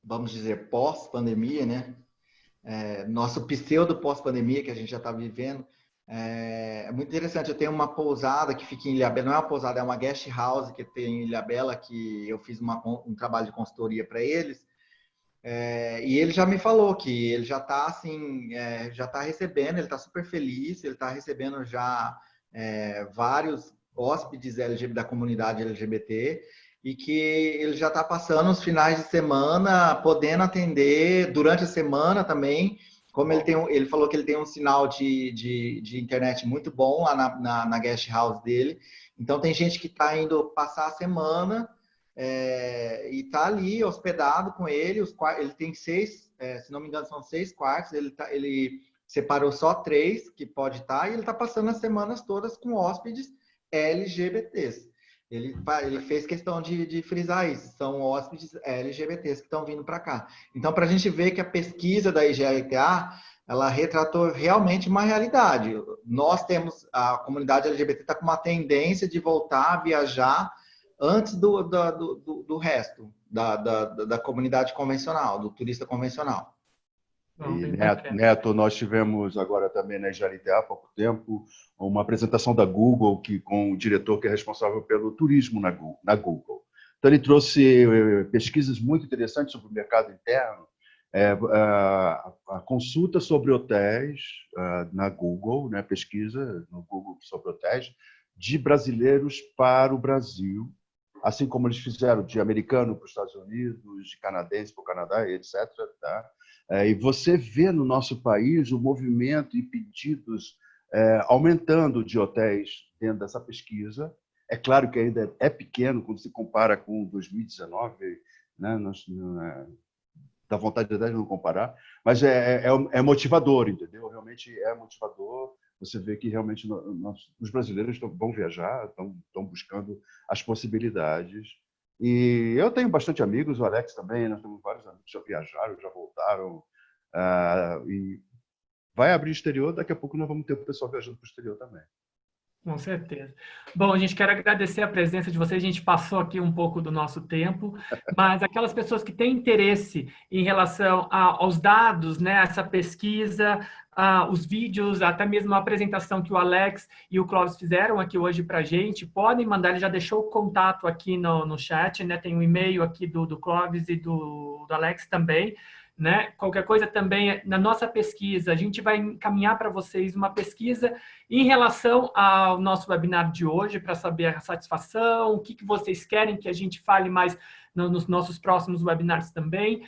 vamos dizer, pós-pandemia, né? Nosso pseudo pós-pandemia que a gente já está vivendo, é muito interessante. Eu tenho uma pousada que fica em Ilhabela, não é uma pousada, é uma guest house que tem em Ilhabela, que eu fiz um trabalho de consultoria para eles, e ele já me falou que ele já está assim, já está recebendo, ele está super feliz, ele está recebendo já vários hóspedes LGBT, da comunidade LGBT, e que ele já está passando os finais de semana, podendo atender durante a semana também. Como ele falou que ele tem um sinal de internet muito bom lá na guest house dele. Então, tem gente que está indo passar a semana e está ali hospedado com ele. Ele tem 6, se não me engano, são 6 quartos. Ele separou só 3 que pode estar, e ele está passando as semanas todas com hóspedes LGBTs. Ele fez questão de frisar isso, são hóspedes LGBTs que estão vindo para cá. Então, para a gente ver que a pesquisa da IGLTA, ela retratou realmente uma realidade. Nós temos, a comunidade LGBT está com uma tendência de voltar a viajar antes do resto da comunidade convencional, do turista convencional. E, Neto, nós tivemos agora também na IGLTA há pouco tempo uma apresentação da Google com o diretor que é responsável pelo turismo na Google. Então, ele trouxe pesquisas muito interessantes sobre o mercado interno, a consulta sobre hotéis na Google, né, pesquisa no Google sobre hotéis de brasileiros para o Brasil, assim como eles fizeram de americano para os Estados Unidos, de canadense para o Canadá, etc. Tá? E você vê no nosso país o movimento e pedidos aumentando de hotéis dentro dessa pesquisa. É claro que ainda é pequeno quando se compara com 2019, né? Dá vontade de não comparar, mas é motivador, entendeu? Realmente é motivador. Você vê que realmente os brasileiros vão viajar, estão buscando as possibilidades. E eu tenho bastante amigos, o Alex também, nós temos vários amigos que já viajaram, já voltaram. E vai abrir exterior, daqui a pouco nós vamos ter o pessoal viajando para o exterior também. Com certeza. Bom, a gente quer agradecer a presença de vocês. A gente passou aqui um pouco do nosso tempo, mas aquelas pessoas que têm interesse em relação aos dados, né, essa pesquisa, os vídeos, até mesmo a apresentação que o Alex e o Clóvis fizeram aqui hoje para a gente, podem mandar, ele já deixou o contato aqui no chat, né, tem um e-mail aqui do Clóvis e do Alex também. Né? Qualquer coisa também, na nossa pesquisa, a gente vai encaminhar para vocês uma pesquisa em relação ao nosso webinar de hoje, para saber a satisfação, o que vocês querem que a gente fale mais nos nossos próximos webinars também.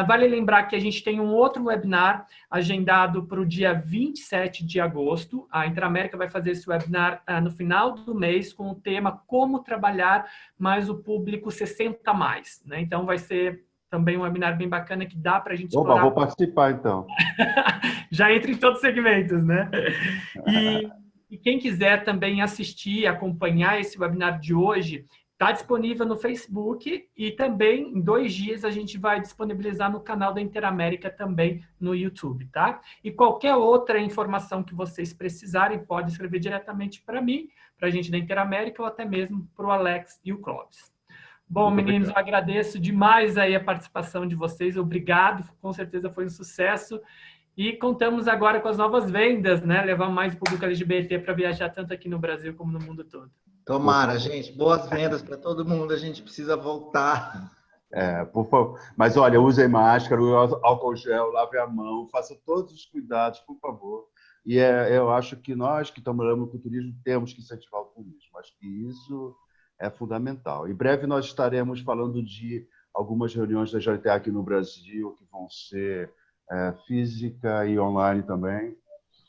Vale lembrar que a gente tem um outro webinar agendado para o dia 27 de agosto. A Interamérica vai fazer esse webinar no final do mês com o tema Como Trabalhar Mais o Público 60+. Né? Então, vai ser também um webinar bem bacana que dá para a gente explorar. Vou participar, então. Já entra em todos os segmentos, né? E quem quiser também assistir, acompanhar esse webinar de hoje, está disponível no Facebook e também, em 2 dias, a gente vai disponibilizar no canal da Interamérica também no YouTube, tá? E qualquer outra informação que vocês precisarem, pode escrever diretamente para mim, para a gente da Interamérica ou até mesmo para o Alex e o Clóvis. Bom, meninos, eu agradeço demais aí a participação de vocês. Obrigado, com certeza foi um sucesso. E contamos agora com as novas vendas, né? Levar mais o público LGBT para viajar tanto aqui no Brasil como no mundo todo. Tomara, gente. Boas vendas para todo mundo. A gente precisa voltar. Por favor. Mas, olha, usem máscara, álcool gel, lave a mão, façam todos os cuidados, por favor. E eu acho que nós que trabalhamos com o turismo temos que incentivar o turismo. Acho que isso é fundamental. Em breve nós estaremos falando de algumas reuniões da IGLTA aqui no Brasil, que vão ser física e online também.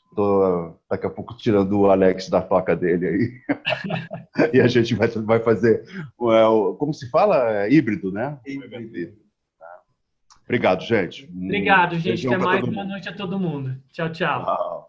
Estou daqui a pouco tirando o Alex da faca dele aí. E a gente vai fazer, como se fala? Híbrido, né? Híbrido. Obrigado, gente. Obrigado, gente. Até mais. Boa noite a todo mundo. Tchau, tchau. Obrigado.